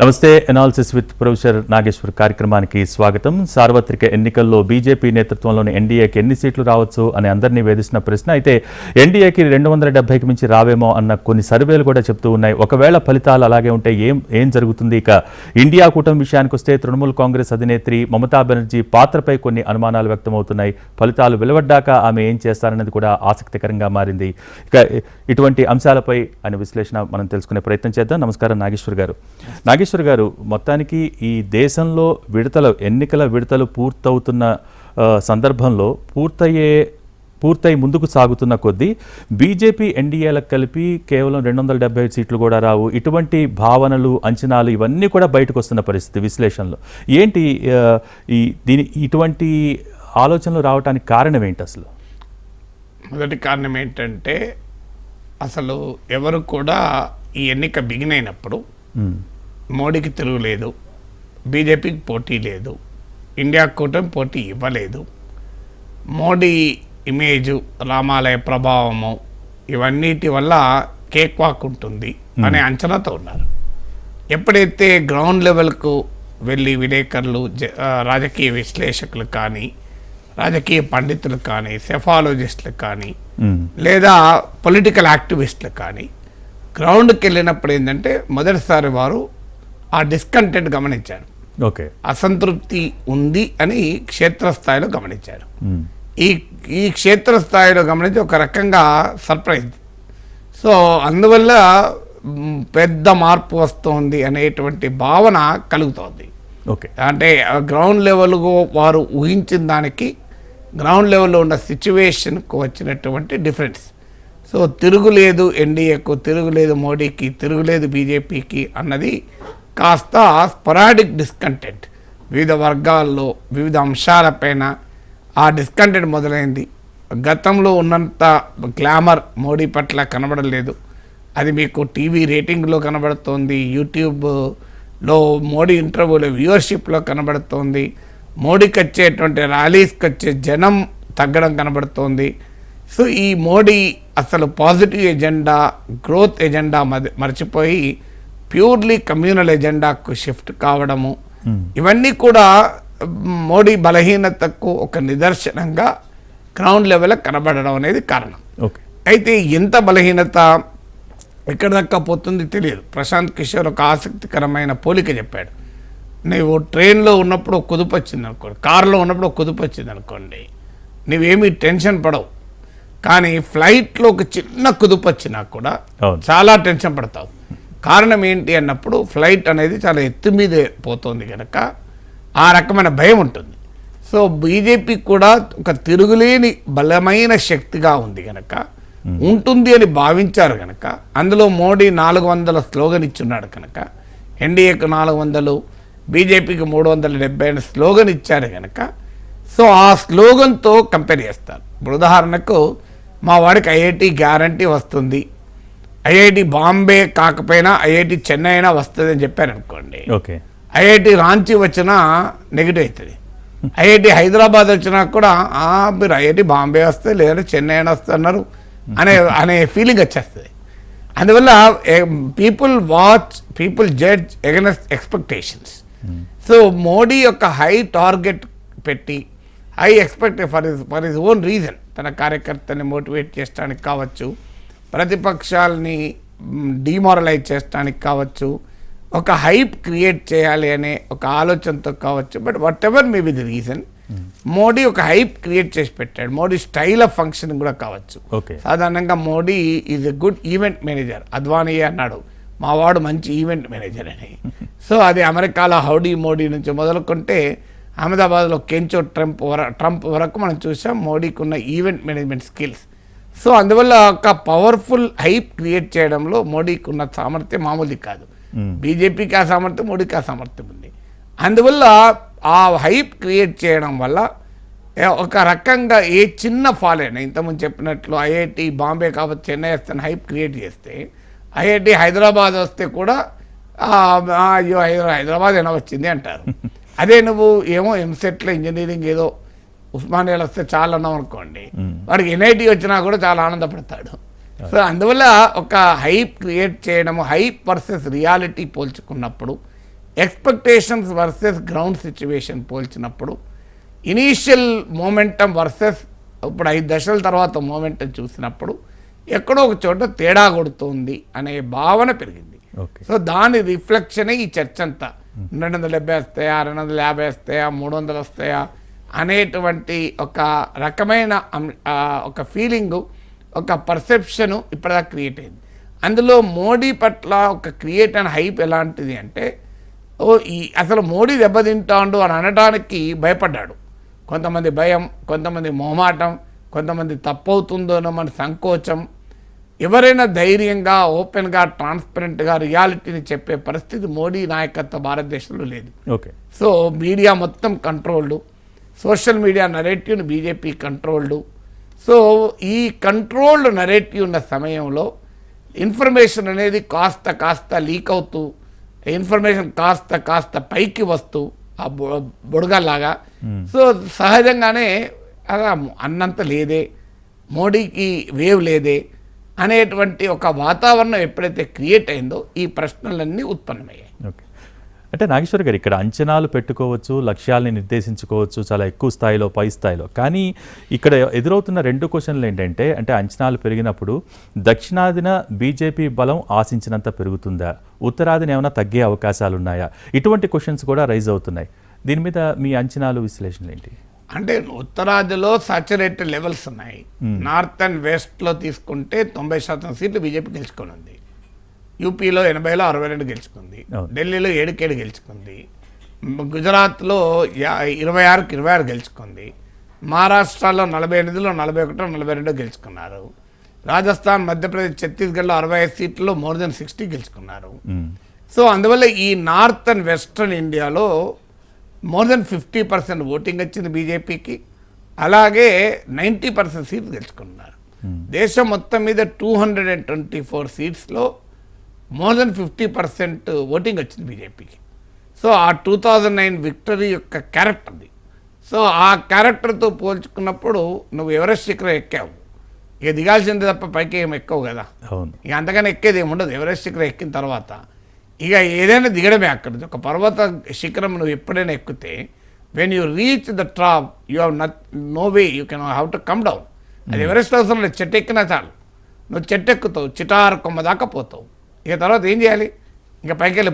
నమస్తే. Analysis with professor Nageshwar కార్యక్రమానికి స్వాగతం. సార్వత్రిక ఎన్నికల్లో బీజేపీ నేతృత్వంలోని ఎన్డీఏకి ఎన్ని సీట్లు రావచ్చు అని అందరినీ వేధిస్తున్న ప్రశ్న. అయితే ఎన్డీఏకి 270కి మించి రావేమో అన్న కొన్ని సర్వేలు కూడా చెప్తూ ఉన్నాయి. ఒకవేళ ఫలితాలు అలాగే ఉంటే ఏం జరుగుతుంది? ఇక ఇండియా కూటమి విషయానికి వస్తే తృణమూల్ కాంగ్రెస్ అధినేత్రి మమతా బెనర్జీ పాత్రపై కొన్ని అనుమానాలు వ్యక్తమవుతున్నాయి. ఫలితాలు వెలువడ్డాక ఆమె ఏం చేస్తారన్నది కూడా ఆసక్తికరంగా మారింది. ఇక ఇటువంటి అంశాలపై ఆయన విశ్లేషణ మనం తెలుసుకునే ప్రయత్నం చేద్దాం. నమస్కారం నాగేశ్వర్ గారు. నాగేశ్వర్ గారు, మొత్తానికి ఈ దేశంలో ఎన్నికల విడతలు పూర్తవుతున్న సందర్భంలో పూర్తయి ముందుకు సాగుతున్న కొద్దీ బీజేపీ ఎన్డీఏలకు కలిపి కేవలం 270 సీట్లు కూడా రావు, ఇటువంటి భావనలు, అంచనాలు ఇవన్నీ కూడా బయటకు వస్తున్న పరిస్థితి విశ్లేషణలో. ఏంటి ఇటువంటి ఆలోచనలు రావడానికి కారణం ఏంటి? అసలు మొదటి కారణం ఏంటంటే, అసలు ఎవరు కూడా ఈ ఎన్నిక బిగిన్ అయినప్పుడు మోడీకి తిరుగులేదు, బీజేపీకి పోటీ లేదు, ఇండియా కూటమి పోటీ ఇవ్వలేదు, మోడీ ఇమేజు, రామాలయ ప్రభావము ఇవన్నిటి వల్ల కేక్ వాక్ ఉంటుంది అనే అంచనాతో ఉన్నారు. ఎప్పుడైతే గ్రౌండ్ లెవెల్కు వెళ్ళి విలేకరులు, రాజకీయ విశ్లేషకులు కానీ, రాజకీయ పండితులు కానీ, సెఫాలజిస్టులు కానీ, లేదా పొలిటికల్ యాక్టివిస్టులు కానీ గ్రౌండ్కి వెళ్ళినప్పుడు ఏంటంటే, మొదటిసారి వారు ఆ డిస్కంటెంట్ గమనించారు. ఓకే, అసంతృప్తి ఉంది అని క్షేత్రస్థాయిలో గమనించారు. ఈ క్షేత్రస్థాయిలో గమనించి ఒక రకంగా సర్ప్రైజ్. సో అందువల్ల పెద్ద మార్పు వస్తుంది అనేటువంటి భావన కలుగుతోంది. ఓకే, అంటే గ్రౌండ్ లెవెల్కు వారు ఊహించిన దానికి గ్రౌండ్ లెవెల్లో ఉన్న సిచ్యువేషన్కు వచ్చినటువంటి డిఫరెన్స్. సో తిరుగులేదు ఎన్డీఏకు, తిరుగులేదు మోడీకి, తిరుగులేదు బీజేపీకి అన్నది కాస్త స్పొరాడిక్ డిస్కంటెంట్. వివిధ వర్గాల్లో వివిధ అంశాలపైన ఆ డిస్కంటెంట్ మొదలైంది. గతంలో ఉన్నంత గ్లామర్ మోడీ పట్ల కనబడలేదు. అది మీకు టీవీ రేటింగ్లో కనబడుతోంది, యూట్యూబ్లో మోడీ ఇంటర్వ్యూలో వ్యూవర్షిప్లో కనబడుతోంది, మోడీకి వచ్చేటువంటి ర్యాలీస్కి వచ్చే జనం తగ్గడం కనబడుతోంది. సో ఈ మోడీ అసలు పాజిటివ్ ఎజెండా, గ్రోత్ ఎజెండా మర్చిపోయి ప్యూర్లీ కమ్యూనల్ ఎజెండాకు షిఫ్ట్ కావడము, ఇవన్నీ కూడా మోడీ బలహీనతకు ఒక నిదర్శనంగా గ్రౌండ్ లెవెల్ కనబడడం అనేది కారణం. అయితే ఎంత బలహీనత ఎక్కడ దాకా పోతుంది తెలియదు. ప్రశాంత్ కిషోర్ ఒక ఆసక్తికరమైన పోలిక చెప్పాడు. నువ్వు ట్రైన్లో ఉన్నప్పుడు ఒక కుదుపు వచ్చింది అనుకోండి, కారులో ఉన్నప్పుడు ఒక కుదుపు వచ్చింది అనుకోండి, నువ్వేమీ టెన్షన్ పడవు. కానీ ఫ్లైట్లో ఒక చిన్న కుదుపు వచ్చినా కూడా చాలా టెన్షన్ పడతావు. కారణం ఏంటి అన్నప్పుడు, ఫ్లైట్ అనేది చాలా ఎత్తు మీదే పోతుంది కనుక ఆ రకమైన భయం ఉంటుంది. సో బీజేపీ కూడా ఒక తిరుగులేని బలమైన శక్తిగా ఉంది కనుక, ఉంటుంది అని భావించారు కనుక, అందులో మోడీ 400 స్లోగన్ ఇచ్చున్నాడు కనుక, ఎన్డీఏకు 400, బీజేపీకి 370 అని స్లోగన్ ఇచ్చారు కనుక, సో ఆ స్లోగన్తో కంపేర్ చేస్తారు. ఇప్పుడు ఉదాహరణకు, మా వాడికి ఐఐటి గ్యారంటీ వస్తుంది, ఐఐటి బాంబే కాకపోయినా ఐఐటి చెన్నై అయినా వస్తుంది అని చెప్పారనుకోండి, ఓకే, ఐఐటి రాంచీ వచ్చినా నెగిటివ్ అవుతుంది. ఐఐటి హైదరాబాద్ వచ్చినా కూడా మీరు ఐఐటి బాంబే వస్తే లేదా చెన్నై అయినా వస్తే అన్నారు అనే ఫీలింగ్ వచ్చేస్తుంది. అందువల్ల people judge against expectations. So Modi యొక్క హై టార్గెట్ పెట్టి, high expect for his own reason, తన కార్యకర్తని మోటివేట్ చేయడానికి కావచ్చు, ప్రతిపక్షాలని డిమారలైజ్ చేయడానికి కావచ్చు, ఒక హైప్ క్రియేట్ చేయాలి అనే ఒక ఆలోచనతో కావచ్చు. But what ever may be the reason, Modi ఒక హైప్ క్రియేట్ చేసి పెట్టాడు. మోడీ స్టైల్ ఆఫ్ ఫంక్షన్ కూడా కావచ్చు. సాధారణంగా Modi is a good event manager. Advani అన్నాడు, మా వాడు మంచి ఈవెంట్ మేనేజర్ అని. సో అది అమెరికాలో హౌడీ మోడీ నుంచి మొదలుకుంటే అహ్మదాబాద్లో కెంచో ట్రంప్ వరకు మనం చూసాం మోడీకి ఉన్న ఈవెంట్ మేనేజ్మెంట్ స్కిల్స్. సో అందువల్ల ఒక పవర్ఫుల్ హైప్ క్రియేట్ చేయడంలో మోడీకి ఉన్న సామర్థ్యం మామూలుది కాదు. బీజేపీకి ఆ సామర్థ్యం, మోడీకి ఆ సామర్థ్యం ఉంది. అందువల్ల ఆ హైప్ క్రియేట్ చేయడం వల్ల ఒక రకంగా ఏ చిన్న ఫాల్ అయినా, ఇంతకుముందు చెప్పినట్లు ఐఐటి బాంబే కాబట్టి చెన్నై వస్తే హైప్ క్రియేట్ చేస్తే, ఐఐటి హైదరాబాద్ వస్తే కూడా అయ్యో హైదరాబాద్ అయినా వచ్చింది అంటారు. అదే నువ్వు ఏమో ఎంసెట్లో ఇంజనీరింగ్ ఏదో ఉస్మానియాలో వస్తే చాలా అన్నాం అనుకోండి, వాడికి ఎన్ఐటి వచ్చినా కూడా చాలా ఆనందపడతాడు. సో అందువల్ల ఒక హైప్ క్రియేట్ చేయడము, హైప్ వర్సెస్ రియాలిటీ పోల్చుకున్నప్పుడు ఎక్స్పెక్టేషన్స్ వర్సెస్ గ్రౌండ్ సిచ్యువేషన్ పోల్చినప్పుడు ఇనీషియల్ మోమెంటం వర్సెస్ ఇప్పుడు 5 దశల తర్వాత మోమెంటం చూసినప్పుడు ఎక్కడో ఒక చోట తేడా కొడుతుంది అనే భావన పెరిగింది. ఓకే. సో దాని రిఫ్లెక్షనే ఈ చర్చ అంతా. 270 వస్తాయా, 250 వస్తాయా, 300 వస్తాయా అనేటువంటి ఒక రకమైన ఒక ఫీలింగు, ఒక పర్సెప్షను ఇప్పటిదాకా క్రియేట్ అయింది. అందులో మోడీ పట్ల ఒక క్రియేట్ అయిన హైప్ ఎలాంటిది అంటే, అసలు మోడీ దెబ్బతింటాడు అని అనడానికి భయపడ్డాడు. కొంతమంది భయం, కొంతమంది మొహమాటం, కొంతమంది తప్పవుతుందోనో మన సంకోచం. ఎవరైనా ధైర్యంగా, ఓపెన్గా, ట్రాన్స్పరెంట్గా రియాలిటీని చెప్పే పరిస్థితి మోడీ నాయకత్వ భారతదేశంలో లేదు. ఓకే. సో మీడియా మొత్తం కంట్రోల్డ్, సోషల్ మీడియా నరేటివ్ని బీజేపీ కంట్రోల్డ్. సో ఈ కంట్రోల్డ్ నరేటివ్ ఉన్న సమయంలో ఇన్ఫర్మేషన్ అనేది కాస్త లీక్ అవుతూ, ఇన్ఫర్మేషన్ కాస్త పైకి వస్తూ ఆ బుడగలాగా. సో సహజంగానే అలా అన్నంత లేదే, మోడీకి వేవ్ లేదే అనేటువంటి ఒక వాతావరణం ఎప్పుడైతే క్రియేట్ అయిందో ఈ ప్రశ్నలన్నీ ఉత్పన్నమయ్యాయి. ఓకే. అంటే నాగేశ్వర్ గారు, ఇక్కడ అంచనాలు పెట్టుకోవచ్చు, లక్ష్యాలని నిర్దేశించుకోవచ్చు చాలా ఎక్కువ స్థాయిలో, పై స్థాయిలో. కానీ ఇక్కడ ఎదురవుతున్న 2 క్వశ్చన్లు ఏంటంటే, అంటే అంచనాలు పెరిగినప్పుడు దక్షిణాదిన బీజేపీ బలం ఆశించినంత పెరుగుతుందా, ఉత్తరాదిన ఏమైనా తగ్గే అవకాశాలు ఉన్నాయా? ఇటువంటి క్వశ్చన్స్ కూడా రైజ్ అవుతున్నాయి. దీని మీద మీ అంచనాలు, విశ్లేషణలు ఏంటి? అంటే ఉత్తరాదిలో సాచురేటెడ్ లెవెల్స్ ఉన్నాయి. నార్త్ అండ్ వెస్ట్లో తీసుకుంటే 90% సీట్లు బీజేపీ గెలుచుకొని ఉంది. యూపీలో 80లో 62 గెలుచుకుంది. ఢిల్లీలో 7 గెలుచుకుంది. గుజరాత్లో 26కి 26 గెలుచుకుంది. మహారాష్ట్రలో 48లో 41, 42 గెలుచుకున్నారు. రాజస్థాన్, మధ్యప్రదేశ్, ఛత్తీస్గఢ్లో 65 సీట్లలో మోర్ దెన్ 60 గెలుచుకున్నారు. సో అందువల్ల ఈ నార్త్ అండ్ వెస్ట్రన్ ఇండియాలో మోర్ దెన్ 50% ఓటింగ్ వచ్చింది బీజేపీకి. అలాగే 90% సీట్లు గెలుచుకున్నారు. దేశం మొత్తం మీద 224 సీట్స్లో మోర్ దెన్ 50% ఓటింగ్ వచ్చింది బీజేపీకి. సో ఆ 2009 విక్టరీ యొక్క క్యారెక్టర్ది. సో ఆ క్యారెక్టర్తో పోల్చుకున్నప్పుడు నువ్వు ఎవరెస్ట్ శిఖరం ఎక్కావు, ఇక దిగాల్సిందే తప్ప పైకి ఏమి ఎక్కవు కదా. ఇక అంతగానే ఎక్కేది ఏమి ఉండదు. ఎవరెస్ట్ శిఖరం ఎక్కిన తర్వాత ఇక ఏదైనా దిగడమే. అక్కడ ఒక పర్వత శిఖరం నువ్వు ఎప్పుడైనా ఎక్కితే, when you reach the top you have no way, you can have to come down. అది ఎవరెస్ట్ అవసరం లేదు, చెట్టు ఎక్కినా చాలు. నువ్వు చెట్టు ఎక్కుతావు, చిటారు కొమ్మ దాకా పోతావు. ఇక తర్వాత ఏం చేయాలి? ఇంకా పైకి వెళ్ళి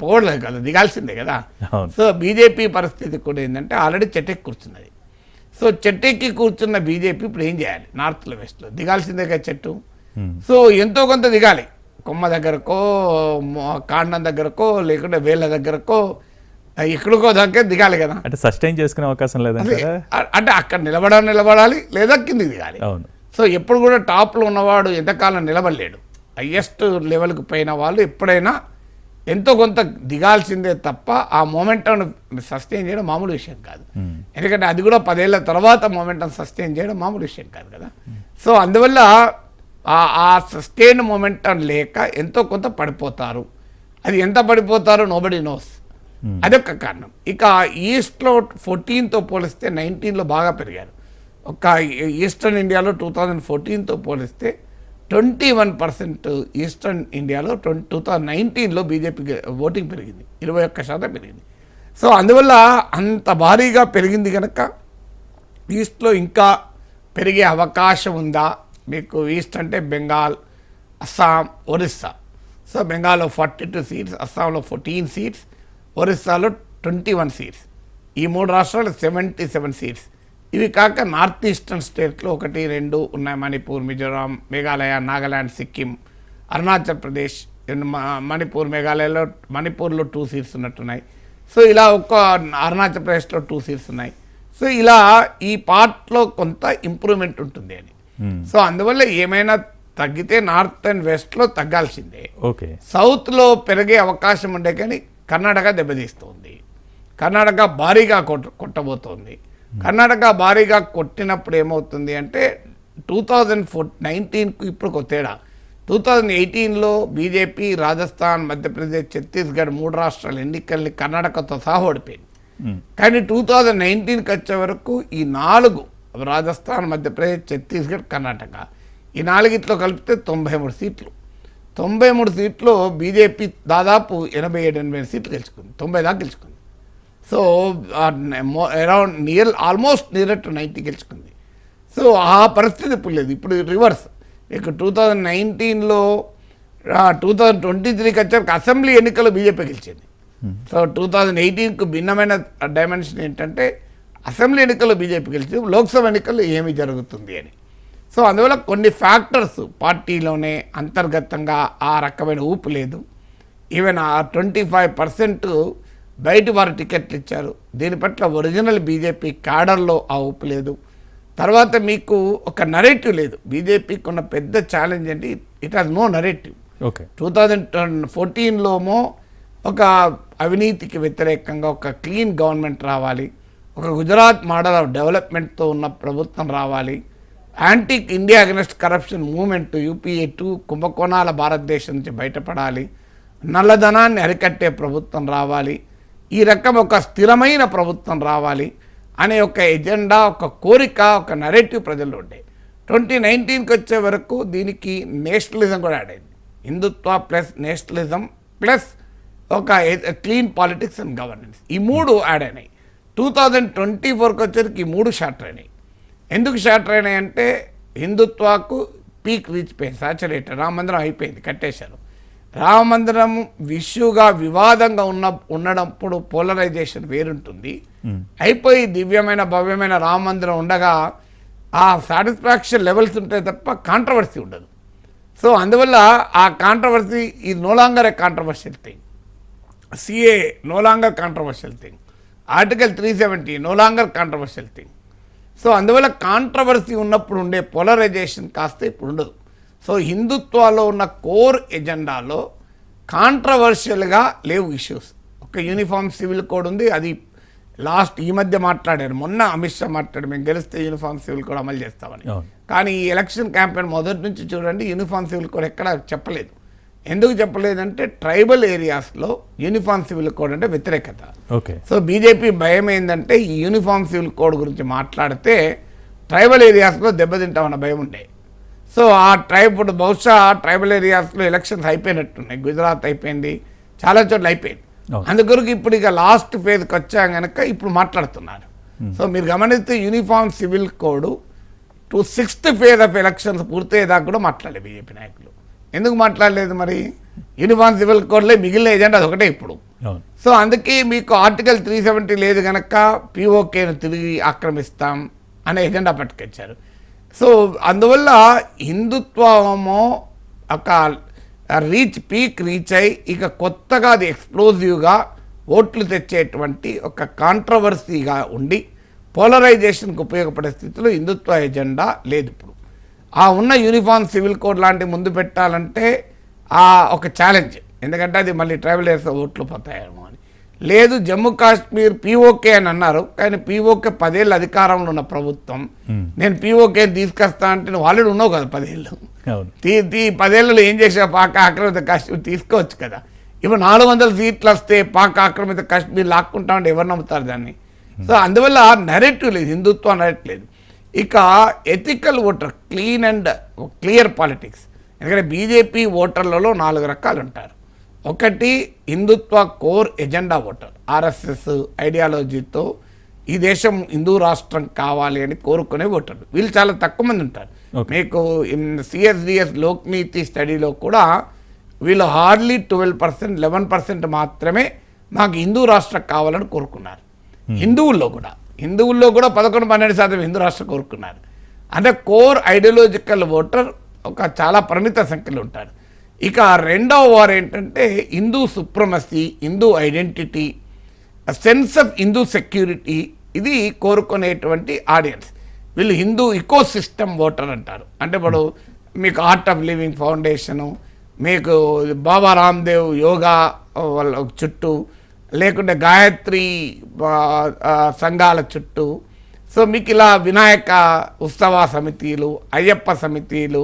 పోవట్లేదు కదా, దిగాల్సిందే కదా. సో బీజేపీ పరిస్థితి కూడా ఏంటంటే ఆల్రెడీ చెట్టెక్కి కూర్చున్నది. సో చెట్టెక్కి కూర్చున్న బీజేపీ ఇప్పుడు ఏం చేయాలి? నార్త్లో, వెస్ట్లో దిగాల్సిందే కదా చెట్టు. సో ఎంతో కొంత దిగాలి. కొమ్మ దగ్గరకో, కాండం దగ్గరకో, లేకుంటే వేళ్ళ దగ్గరకో, ఎక్కడికో దగ్గర దిగాలి కదా. అంటే సస్టైన్ చేసుకునే అవకాశం లేదంటే, అంటే అక్కడ నిలబడాలి, లేదా కిందికి దిగాలి. సో ఎప్పుడు కూడా టాప్లో ఉన్నవాడు ఎంతకాలం నిలబడలేడు. హయ్యెస్ట్ లెవెల్కి పోయిన వాళ్ళు ఎప్పుడైనా ఎంతో కొంత దిగాల్సిందే తప్ప ఆ మొమెంటం సస్టైన్ చేయడం మామూలు విషయం కాదు. ఎందుకంటే అది కూడా 10 ఏళ్ల తర్వాత మొమెంటం సస్టైన్ చేయడం మామూలు విషయం కాదు కదా. సో అందువల్ల ఆ సస్టైన్ మొమెంటం లేక ఎంతో కొంత పడిపోతారు. అది ఎంత పడిపోతారో నోబడీ నోస్. అదొక కారణం. ఇక ఈస్ట్లో 14తో పోలిస్తే 19లో బాగా పెరిగారు. ఒక ఈస్టర్న్ ఇండియాలో 2014తో పోలిస్తే 21% ఈస్టర్న్ ఇండియాలో 2019లో బీజేపీకి ఓటింగ్ పెరిగింది, 21% పెరిగింది. సో అందువల్ల అంత భారీగా పెరిగింది కనుక ఈస్ట్లో ఇంకా పెరిగే అవకాశం ఉందా? మీకు ఈస్ట్ అంటే బెంగాల్, అస్సాం, ఒరిస్సా. సో బెంగాల్లో 42 సీట్స్, అస్సాంలో 14 సీట్స్, ఒరిస్సాలో 21 సీట్స్. ఈ 3 రాష్ట్రాలు 77 సీట్స్. ఇవి కాక నార్త్ ఈస్టర్న్ స్టేట్లో 1, 2 ఉన్నాయి. మణిపూర్, మిజోరాం, మేఘాలయ, నాగాల్యాండ్, సిక్కిం, అరుణాచల్ ప్రదేశ్. మణిపూర్, మేఘాలయలో మణిపూర్లో 2 సీట్స్ ఉన్నట్టున్నాయి. సో ఇలా అరుణాచల్ ప్రదేశ్లో 2 సీట్స్ ఉన్నాయి. సో ఇలా ఈ పార్ట్లో కొంత ఇంప్రూవ్మెంట్ ఉంటుంది అని. సో అందువల్ల ఏమైనా తగ్గితే నార్త్ అండ్ వెస్ట్లో తగ్గాల్సిందే. ఓకే. సౌత్లో పెరిగే అవకాశం ఉండే కానీ కర్ణాటక దెబ్బతీస్తుంది. కర్ణాటక భారీగా కొట్టబోతోంది. కర్ణాటక భారీగా కొట్టినప్పుడు ఏమవుతుంది అంటే 2019కు ఇప్పుడు తేడా. 2018లో బీజేపీ రాజస్థాన్, మధ్యప్రదేశ్, ఛత్తీస్గఢ్ 3 రాష్ట్రాల ఎన్నికల్ని కర్ణాటకతో సహా ఓడిపోయింది. కానీ 2019కి వచ్చే వరకు ఈ 4 రాజస్థాన్, మధ్యప్రదేశ్, ఛత్తీస్గఢ్, కర్ణాటక ఈ 4 కలిపితే 93 సీట్లు. 93 సీట్లు బీజేపీ దాదాపు 87-88 సీట్లు గెలుచుకుంది, 90 దాకా గెలుచుకుంది. So around almost near to 90 గెలుచుకుంది. సో ఆ పరిస్థితి ఇప్పుడు లేదు, ఇప్పుడు రివర్స్. మీకు 2019లో 2023కి వచ్చాక అసెంబ్లీ ఎన్నికల్లో బీజేపీ గెలిచింది. సో 2018కు భిన్నమైన డైమెన్షన్ ఏంటంటే అసెంబ్లీ ఎన్నికల్లో బీజేపీ గెలిచింది, లోక్సభ ఎన్నికల్లో ఏమి జరుగుతుంది అని. సో అందువల్ల కొన్ని ఫ్యాక్టర్స్ పార్టీలోనే అంతర్గతంగా ఆ రకమైన ఊపు లేదు. ఈవెన్ ఆ 25% బయట వారు టికెట్లు ఇచ్చారు, దీని పట్ల ఒరిజినల్ బీజేపీ క్యాడర్లో ఆ ఊపు లేదు. తర్వాత మీకు ఒక నరేటివ్ లేదు. బీజేపీకి ఉన్న పెద్ద ఛాలెంజ్ ఏంటి, ఇట్ హాజ్ నో నరేటివ్. 2014లోమో ఒక అవినీతికి వ్యతిరేకంగా ఒక క్లీన్ గవర్నమెంట్ రావాలి, ఒక గుజరాత్ మోడల్ ఆఫ్ డెవలప్మెంట్తో ఉన్న ప్రభుత్వం రావాలి, anti India against corruption movement UPA 2 కుంభకోణాల భారతదేశం నుంచి బయటపడాలి, నల్లధనాన్ని అరికట్టే ప్రభుత్వం రావాలి, ఈ రకం ఒక స్థిరమైన ప్రభుత్వం రావాలి అనే ఒక ఎజెండా, ఒక కోరిక, ఒక నరేటివ్ ప్రజల్లో ఉండే. 2019కి వచ్చే వరకు దీనికి నేషనలిజం కూడా యాడ్ అయింది. హిందుత్వ ప్లస్ నేషనలిజం ప్లస్ ఒక క్లీన్ పాలిటిక్స్ అండ్ గవర్నెన్స్, ఈ మూడు యాడ్ అయినాయి. 2024కి వచ్చేసరికి ఈ మూడు షార్టర్ అయినాయి. ఎందుకు షార్టర్ అయినాయి అంటే హిందుత్వకు పీక్ రీచ్ పోయింది, సాచురేటెడ్. రామ మందిరం అయిపోయింది, కట్టేశారు. రామ మందిరం ఇష్యూగా వివాదంగా ఉన్నప్పుడు పోలరైజేషన్ వేరుంటుంది. అయిపోయి దివ్యమైన భవ్యమైన రామ మందిరం ఉండగా ఆ సాటిస్ఫాక్షన్ లెవెల్స్ ఉంటాయి తప్ప కాంట్రవర్సీ ఉండదు. సో అందువల్ల ఆ controversy is no longer a controversial thing. CA no longer controversial thing. Article 370 no longer controversial thing. So అందువల్ల కాంట్రవర్సీ ఉన్నప్పుడు ఉండే పోలరైజేషన్ కాస్త ఇప్పుడు ఉండదు. సో హిందుత్వాలో ఉన్న కోర్ ఎజెండాలో కాంట్రవర్షియల్గా లేవు ఇష్యూస్. ఒక యూనిఫామ్ సివిల్ కోడ్ ఉంది, అది లాస్ట్ ఈ మధ్య మాట్లాడారు, మొన్న అమిత్ షా మాట్లాడారు, మేము గెలిస్తే యూనిఫామ్ సివిల్ కోడ్ అమలు చేస్తామని. కానీ ఈ ఎలక్షన్ క్యాంపెయిన్ మొదటి నుంచి చూడండి, యూనిఫామ్ సివిల్ కోడ్ ఎక్కడ చెప్పలేదు. ఎందుకు చెప్పలేదంటే ట్రైబల్ ఏరియాస్లో యూనిఫామ్ సివిల్ కోడ్ అంటే వ్యతిరేకత. సో బీజేపీ భయం ఏంటంటే ఈ యూనిఫామ్ సివిల్ కోడ్ గురించి మాట్లాడితే ట్రైబల్ ఏరియాస్లో దెబ్బతింటామన్న భయం ఉండే. సో ఆ ఇప్పుడు బహుశా ట్రైబల్ ఏరియాస్లో ఎలక్షన్స్ అయిపోయినట్టున్నాయి. గుజరాత్ అయిపోయింది, చాలా చోట్ల అయిపోయింది. అందుకొరకు ఇప్పుడు ఇక లాస్ట్ ఫేజ్కి వచ్చాం కనుక ఇప్పుడు మాట్లాడుతున్నారు. సో మీరు గమనిస్తే uniform civil code 6th phase of elections పూర్తయ్యేదాకా కూడా మాట్లాడలేదు బీజేపీ నాయకులు. ఎందుకు మాట్లాడలేదు మరి? యూనిఫామ్ సివిల్ కోడ్లో మిగిలిన ఏజెండా అదొకటే ఇప్పుడు. సో అందుకే మీకు ఆర్టికల్ 370 లేదు కనుక POKను తిరిగి ఆక్రమిస్తాం అనే ఎజెండా పట్టుకొచ్చారు. సో అందువల్ల హిందుత్వమో ఒక పీక్ రీచ్ అయ్యి ఇక కొత్తగా అది ఎక్స్ప్లోజివ్గా ఓట్లు తెచ్చేటువంటి ఒక కాంట్రవర్సీగా ఉండి పోలరైజేషన్కి ఉపయోగపడే స్థితిలో హిందుత్వ ఎజెండా లేదు ఇప్పుడు. ఆ ఉన్న యూనిఫామ్ సివిల్ కోడ్ లాంటి ముందు పెట్టాలంటే ఒక ఛాలెంజ్, ఎందుకంటే అది మళ్ళీ ట్రైబల్ ఏరియాస్ ఓట్లు పోతాయేమో అని. లేదు జమ్మూ కాశ్మీర్ POK అని అన్నారు, కానీ POK 10 ఏళ్ళు అధికారంలో ఉన్న ప్రభుత్వం. నేను POK తీసుకొస్తా అంటే నువ్వు ఆల్రెడీ ఉన్నావు కదా 10 ఏళ్ళు. 10 ఏళ్ళలో ఏం చేసా? పాక్ ఆక్రమిత కాశ్మీర్ తీసుకోవచ్చు కదా. ఇప్పుడు 400 సీట్లు వస్తే పాక్ ఆక్రమిత కాశ్మీర్ లాక్కుంటా ఉంటే ఎవరు నమ్ముతారు దాన్ని? సో అందువల్ల నెరేటివ్ లేదు, హిందుత్వ నెరేటివ్ లేదు. ఇక ethical voter, clean and clear politics. ఎందుకంటే బీజేపీ ఓటర్లలో 4 రకాలు ఉంటారు. ఒకటి హిందుత్వ కోర్ ఎజెండా ఓటర్, RSS ఐడియాలజీతో ఈ దేశం హిందూ రాష్ట్రం కావాలి అని కోరుకునే ఓటర్లు. వీళ్ళు చాలా తక్కువ మంది ఉంటారు. మీకు CSDS లోక్నీతి స్టడీలో కూడా వీళ్ళు హార్డ్లీ 12%, 11% మాత్రమే మాకు హిందూ రాష్ట్రం కావాలని కోరుకున్నారు. హిందువుల్లో కూడా 11-12% హిందూ రాష్ట్రం కోరుకున్నారు. అంటే కోర్ ఐడియాలజికల్ ఓటర్ ఒక చాలా పరిమిత సంఖ్యలో ఉంటారు. ఇక రెండవ వారు ఏంటంటే Hindu supremacy, Hindu identity, sense of Hindu security, ఇది కోరుకునేటువంటి ఆడియన్స్. వీళ్ళు హిందూ ఇకో సిస్టమ్ ఓటర్ అంటారు. అంటే ఇప్పుడు మీకు ఆర్ట్ ఆఫ్ లివింగ్ ఫౌండేషను, మీకు బాబా రామ్దేవ్ యోగా వాళ్ళ చుట్టూ, లేకుంటే గాయత్రి సంఘాల చుట్టూ, సో మీకు ఇలా వినాయక ఉత్సవ సమితిలు, అయ్యప్ప సమితిలు,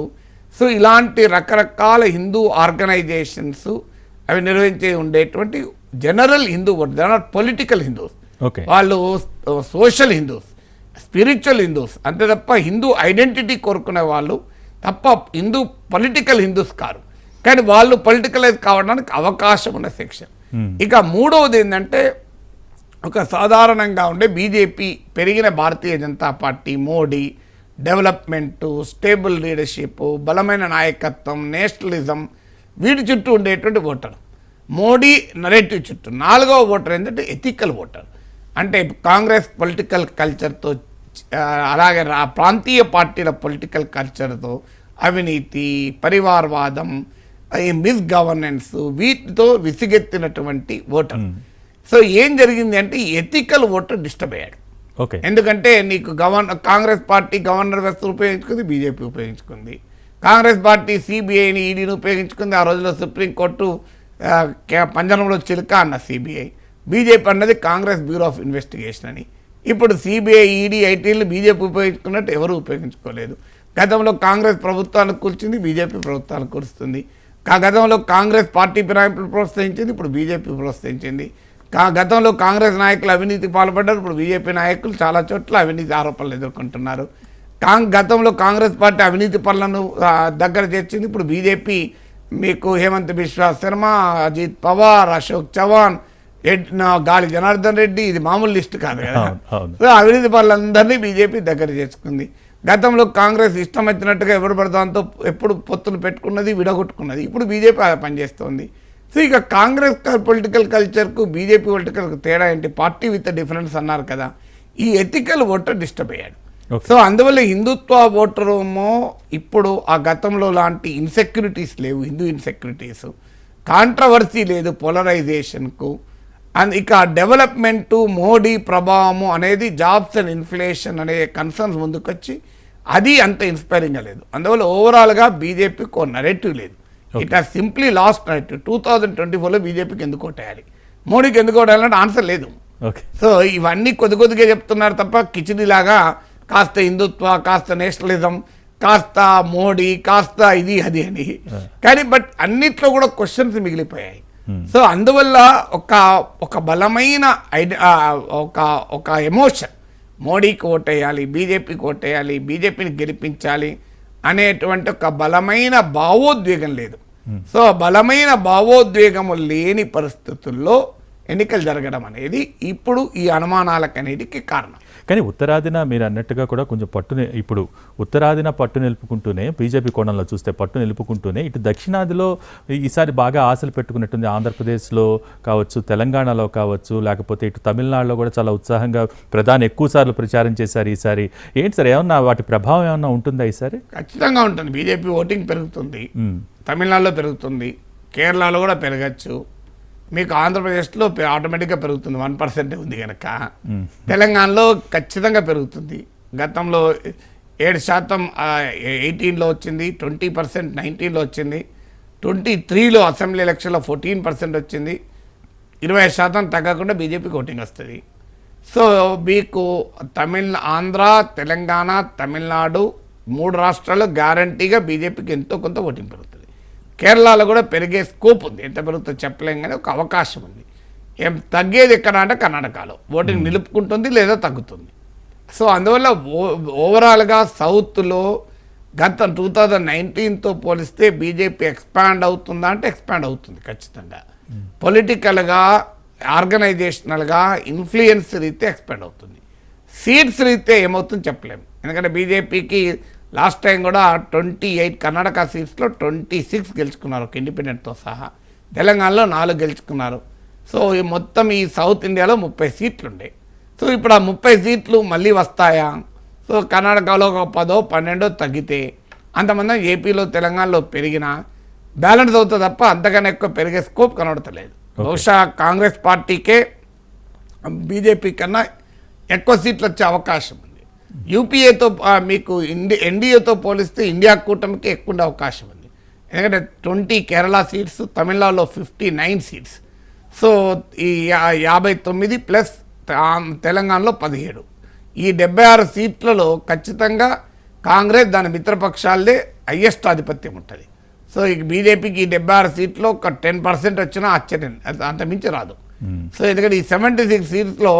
సో ఇలాంటి రకరకాల హిందూ ఆర్గనైజేషన్స్ అవి నిర్వహించే ఉండేటువంటి general Hindu voter, general political Hindus. వాళ్ళు సోషల్ హిందూస్, స్పిరిచువల్ హిందూస్, అంతే తప్ప హిందూ ఐడెంటిటీ కోరుకునే వాళ్ళు తప్ప హిందూ పొలిటికల్ హిందూస్ కారు. కానీ వాళ్ళు పొలిటికలైజ్ కావడానికి అవకాశం ఉన్న సెక్షన్. ఇక మూడవది ఏంటంటే ఒక సాధారణంగా ఉండే బీజేపీ పెరిగిన Bharatiya Janata party, Modi, development, stable leadership, బలమైన నాయకత్వం, నేషనలిజం, వీటి చుట్టూ ఉండేటువంటి ఓటర్. మోడీ నరేటివ్ చుట్టూ. నాలుగవ ఓటర్ ఏంటంటే ఎథికల్ ఓటర్. అంటే కాంగ్రెస్ పొలిటికల్ కల్చర్తో అలాగే ప్రాంతీయ పార్టీల పొలిటికల్ కల్చర్తో అవినీతి, పరివారవాదం, ఈ మిస్ గవర్నెన్స్ వీటితో విసిగెత్తినటువంటి ఓటర్. సో ఏం జరిగింది అంటే ఎథికల్ ఓటర్ డిస్టర్బ్ అయ్యాడు. ఓకే, ఎందుకంటే నీకు కాంగ్రెస్ పార్టీ గవర్నర్ వ్యవస్థ ఉపయోగించుకుంది, బీజేపీ ఉపయోగించుకుంది. కాంగ్రెస్ పార్టీ సిబిఐని, ఈడీని ఉపయోగించుకుంది. ఆ రోజుల్లో సుప్రీంకోర్టు పంజరంలో చిలుక అన్న సిబిఐ. బీజేపీ అన్నది కాంగ్రెస్ బ్యూరో ఆఫ్ ఇన్వెస్టిగేషన్ అని. ఇప్పుడు సిబిఐ, ఈడీ, ఐటీలు బీజేపీ ఉపయోగించుకున్నట్టు ఎవరు ఉపయోగించుకోలేదు. గతంలో కాంగ్రెస్ ప్రభుత్వానికి కూల్చింది, బీజేపీ ప్రభుత్వానికి కూలుస్తుంది. గతంలో కాంగ్రెస్ పార్టీ ఫిరాయింపులు ప్రోత్సహించింది, ఇప్పుడు బీజేపీ ప్రోత్సహించింది. గతంలో కాంగ్రెస్ నాయకులు అవినీతికి పాల్పడ్డారు, ఇప్పుడు బీజేపీ నాయకులు చాలా చోట్ల అవినీతి ఆరోపణలు ఎదుర్కొంటున్నారు. గతంలో కాంగ్రెస్ పార్టీ అవినీతి పనులను దగ్గర చేర్చింది, ఇప్పుడు బీజేపీ మీకు హేమంత్ బిశ్వా శర్మ, అజిత్ పవార్, అశోక్ చవాన్, గాలి జనార్దన్ రెడ్డి, ఇది మామూలు లిస్టు కాదు కదా. సో అవినీతి పనులందరినీ బీజేపీ దగ్గర చేసుకుంది. గతంలో కాంగ్రెస్ ఇష్టం వచ్చినట్టుగా ఎవరు పడదాంతో ఎప్పుడు పొత్తులు పెట్టుకున్నది, విడగొట్టుకున్నది. ఇప్పుడు బీజేపీ పనిచేస్తుంది. సో ఇక కాంగ్రెస్ పొలిటికల్ కల్చర్కు బీజేపీ పొలిటికల్కు తేడా ఏంటి? పార్టీ విత్ డిఫరెన్స్ అన్నారు కదా. ఈ ఎథికల్ ఓటర్ డిస్టర్బ్ అయ్యాడు. సో అందువల్ల హిందుత్వ ఓటరేమో ఇప్పుడు ఆ గతంలో లాంటి ఇన్సెక్యూరిటీస్ లేవు, హిందూ ఇన్సెక్యూరిటీస్, కాంట్రవర్సీ లేదు పోలరైజేషన్కు. అండ్ ఇక డెవలప్మెంటు, మోడీ ప్రభావము అనేది జాబ్స్ అండ్ ఇన్ఫ్లేషన్ అనే కన్సర్న్స్ ముందుకొచ్చి అది అంత ఇన్స్పైరింగ్గా లేదు. అందువల్ల ఓవరాల్గా బీజేపీకి ఒక నరేటివ్ లేదు. It has simply lost narrative. 2024లో బీజేపీకి ఎందుకు ఓటేయాలి, మోడీకి ఎందుకు ఓటేయాలంటే ఆన్సర్ లేదు. సో ఇవన్నీ కొద్దిగా చెప్తున్నారు తప్ప కిచిడిలాగా కాస్త హిందుత్వ, కాస్త నేషనలిజం, కాస్త మోడీ, కాస్త ఇది అది అని. కానీ బట్ అన్నిట్లో కూడా క్వశ్చన్స్ మిగిలిపోయాయి. సో అందువల్ల ఒక బలమైన ఒక ఎమోషన్, మోడీకి ఓటేయాలి, బీజేపీకి ఓటేయాలి, బీజేపీని గెలిపించాలి అనేటువంటి ఒక బలమైన భావోద్వేగం లేదు. సో బలమైన భావోద్వేగము లేని పరిస్థితుల్లో ఎన్నికలు జరగడం అనేది ఇప్పుడు ఈ అనుమానాలకు అనేటికి కారణం. కానీ ఉత్తరాదిన మీరు అన్నట్టుగా కూడా కొంచెం ఇప్పుడు ఉత్తరాదిన పట్టు నిలుపుకుంటూనే, బీజేపీ కోణంలో చూస్తే పట్టు నిలుపుకుంటూనే, ఇటు దక్షిణాదిలో ఈసారి బాగా ఆశలు పెట్టుకున్నట్టుంది. ఆంధ్రప్రదేశ్లో కావచ్చు, తెలంగాణలో కావచ్చు, లేకపోతే ఇటు తమిళనాడులో కూడా చాలా ఉత్సాహంగా ప్రధాని ఎక్కువ సార్లు ప్రచారం చేశారు ఈసారి. ఏంటి సార్, ఏమన్నా వాటి ప్రభావం ఏమన్నా ఉంటుందా ఈసారి? ఖచ్చితంగా ఉంటుంది. బీజేపీ ఓటింగ్ పెరుగుతుంది, తమిళనాడులో పెరుగుతుంది, కేరళలో కూడా పెరగచ్చు, మీకు ఆంధ్రప్రదేశ్లో ఆటోమేటిక్గా పెరుగుతుంది, 1% ఉంది కనుక. తెలంగాణలో ఖచ్చితంగా పెరుగుతుంది. గతంలో 7% 18లో వచ్చింది, 20% 19లో వచ్చింది, 23లో అసెంబ్లీ ఎలక్షన్లో 14% వచ్చింది. 20% తగ్గకుండా బీజేపీకి ఓటింగ్ వస్తుంది. సో మీకు ఆంధ్ర, తెలంగాణ, తమిళనాడు 3 రాష్ట్రాల్లో గ్యారంటీగా బీజేపీకి ఎంతో కొంత ఓటింగ్ పెరుగుతుంది. కేరళలో కూడా పెరిగే స్కోప్ ఉంది, ఎంత పెరుగుతుందో చెప్పలేం కానీ ఒక అవకాశం ఉంది. ఏం తగ్గేది ఎక్కడ అంటే కర్ణాటకలో ఓటింగ్ నిలుపుకుంటుంది లేదా తగ్గుతుంది. సో అందువల్ల ఓవరాల్గా సౌత్లో గత 2019తో పోలిస్తే బీజేపీ ఎక్స్పాండ్ అవుతుందా అంటే ఎక్స్పాండ్ అవుతుంది ఖచ్చితంగా. పొలిటికల్గా, ఆర్గనైజేషనల్గా, ఇన్ఫ్లుయెన్స్ రీతే ఎక్స్పాండ్ అవుతుంది. సీట్స్ రీతే ఏమవుతుందో చెప్పలేము. ఎందుకంటే బీజేపీకి లాస్ట్ టైం కూడా 28 కర్ణాటక సీట్స్లో 26 గెలుచుకున్నారు ఒక ఇండిపెండెంట్తో సహా. తెలంగాణలో 4 గెలుచుకున్నారు. సో మొత్తం ఈ సౌత్ ఇండియాలో 30 సీట్లు ఉండే. సో ఇప్పుడు ఆ 30 సీట్లు మళ్ళీ వస్తాయా? సో కర్ణాటకలో ఒక 10, 12 తగ్గితే అంతమంది ఏపీలో, తెలంగాణలో పెరిగినా బ్యాలెన్స్ అవుతుంది తప్ప అంతకన్నా ఎక్కువ పెరిగే స్కోప్ కనబడతలేదు. బహుశా కాంగ్రెస్ పార్టీకే బీజేపీ కన్నా ఎక్కువ సీట్లు వచ్చే అవకాశం ఉంది. యూపీఏతో మీకు ఎన్డీఏతో పోలిస్తే ఇండియా కూటమికి ఎక్కువ అవకాశం ఉంది. ఎందుకంటే 20 కేరళ సీట్స్, తమిళనాడులో 59 సీట్స్. సో ఈ 59 ప్లస్ తెలంగాణలో 17, ఈ 76 సీట్లలో ఖచ్చితంగా కాంగ్రెస్ దాని మిత్రపక్షాలదే హయ్యెస్ట్ ఆధిపత్యం ఉంటుంది. సో ఈ బీజేపీకి ఈ 76 సీట్లో ఒక 10% వచ్చినా ఆశ్చర్యం, అంత మించి రాదు. సో ఎందుకంటే ఈ 76 సీట్స్లో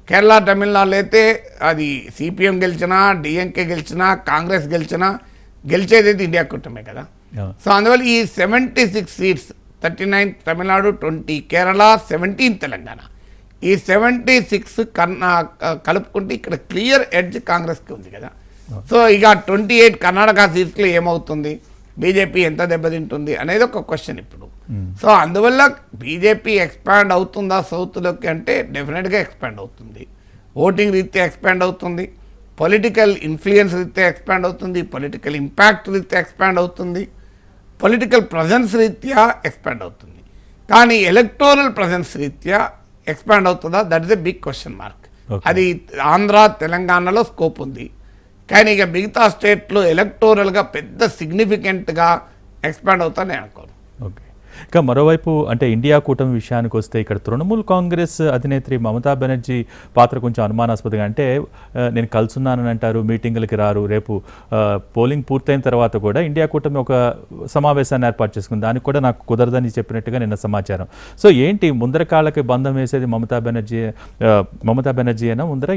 కేరళ, తమిళనాడులో అయితే అది సిపిఎం గెలిచినా, డిఎంకే గెలిచినా, కాంగ్రెస్ గెలిచినా గెలిచేది అయితే ఇండియా కూటమే కదా. సో అందువల్ల ఈ 76 సీట్స్ 39 తమిళనాడు, 20 కేరళ, 17 తెలంగాణ, ఈ 76 కలుపుకుంటే ఇక్కడ క్లియర్ ఎడ్జ్ కాంగ్రెస్కి ఉంది కదా. సో ఇక 28 కర్ణాటక సీట్స్లో ఏమవుతుంది, బీజేపీ ఎంత దెబ్బతింటుంది అనేది ఒక క్వశ్చన్ ఇప్పుడు. సో అందువల్ల బీజేపీ ఎక్స్పాండ్ అవుతుందా సౌత్లోకి అంటే డెఫినెట్గా ఎక్స్పాండ్ అవుతుంది. ఓటింగ్ రీత్యా ఎక్స్పాండ్ అవుతుంది, పొలిటికల్ ఇన్ఫ్లుయెన్స్ రీత్యా ఎక్స్పాండ్ అవుతుంది, పొలిటికల్ ఇంపాక్ట్ రీత్యా ఎక్స్పాండ్ అవుతుంది, పొలిటికల్ ప్రజెన్స్ రీత్యా ఎక్స్పాండ్ అవుతుంది. కానీ ఎలక్టోరల్ ప్రజెన్స్ రీత్యా ఎక్స్పాండ్ అవుతుందా, that is a big question mark. అది ఆంధ్ర తెలంగాణలో స్కోప్ ఉంది, కానీ ఇక మిగతా స్టేట్లో ఎలక్టోరల్గా పెద్ద సిగ్నిఫికెంట్గా ఎక్స్పాండ్ అవుతానని నేను అనుకోను. ఓకే. ఇక మరోవైపు అంటే ఇండియా కూటమి విషయానికి వస్తే ఇక్కడ తృణమూల్ కాంగ్రెస్ అధినేత్రి మమతా బెనర్జీ పాత్ర కొంచెం అనుమానాస్పదంగా, అంటే నేను కలుసున్నానని అంటారు, మీటింగులకి రారు, రేపు పోలింగ్ పూర్తయిన తర్వాత కూడా ఇండియా కూటమి ఒక సమావేశాన్ని ఏర్పాటు చేసుకుంది, దానికి కూడా నాకు కుదరదని చెప్పినట్టుగా నిన్న సమాచారం. సో ఏంటి ముందర కాళ్ళకి బంధం వేసేది మమతా బెనర్జీ అయినా ముందర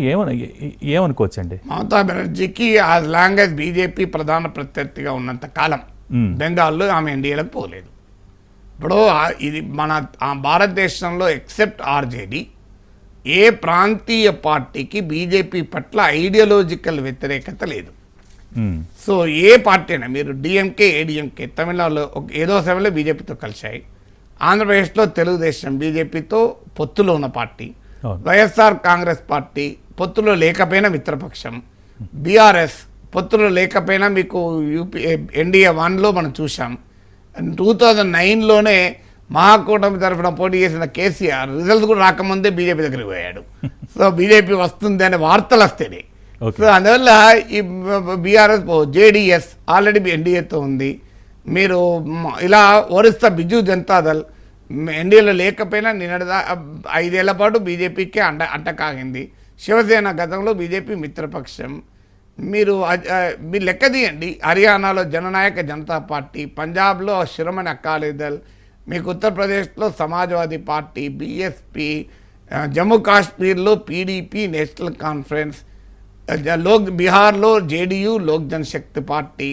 ఏమనుకోవచ్చండి? మమతా బెనర్జీకి యాజ్ లాంగ్ యాజ్ బీజేపీ ప్రధాన ప్రత్యర్థిగా ఉన్నంత కాలం బెంగాల్లో ఆమె ఎన్డీఏలకు పోలేదు. ఇప్పుడు ఇది మన భారతదేశంలో ఎక్సెప్ట్ ఆర్జేడీ ఏ ప్రాంతీయ పార్టీకి బీజేపీ పట్ల ఐడియాలజికల్ వ్యతిరేకత లేదు. సో ఏ పార్టీ అయినా మీరు డిఎంకే, ఏడిఎంకే తమిళనాడులో ఏదో సమయంలో బీజేపీతో కలిశాయి, ఆంధ్రప్రదేశ్లో తెలుగుదేశం బీజేపీతో పొత్తులో ఉన్న పార్టీ, వైఎస్ఆర్ కాంగ్రెస్ పార్టీ పొత్తులో లేకపోయినా మిత్రపక్షం, బీఆర్ఎస్ పొత్తులో లేకపోయినా మీకు ఎన్డీఏ 1లో మనం చూసాం. 2009లోనే మహాకూటమి తరఫున పోటీ చేసిన కేసీఆర్ రిజల్ట్ కూడా రాకముందే బీజేపీ దగ్గరికి పోయాడు. సో బీజేపీ వస్తుంది అనే వార్తలు వస్తేనే. సో అందువల్ల ఈ బీఆర్ఎస్ జేడీఎస్ ఆల్రెడీ ఎన్డీఏతో ఉంది. మీరు ఇలా ఒరిస్సా బిజు జనతాదళ్ ఎన్డీఏలో లేకపోయినా నిన్నటి 5 ఏళ్ల పాటు బీజేపీకే అంటకాగింది. శివసేన గతంలో బీజేపీ మిత్రపక్షం. మీరు లెక్క తీయండి, హర్యానాలో జననాయక జనతా పార్టీ, పంజాబ్లో శిరోమణి అకాలీదళ్, మీకు ఉత్తరప్రదేశ్లో సమాజ్వాదీ పార్టీ, బీఎస్పీ, జమ్మూ కాశ్మీర్లో పీడీపీ నేషనల్ కాన్ఫరెన్స్, బీహార్లో జేడీయూ లోక్ జనశక్తి పార్టీ,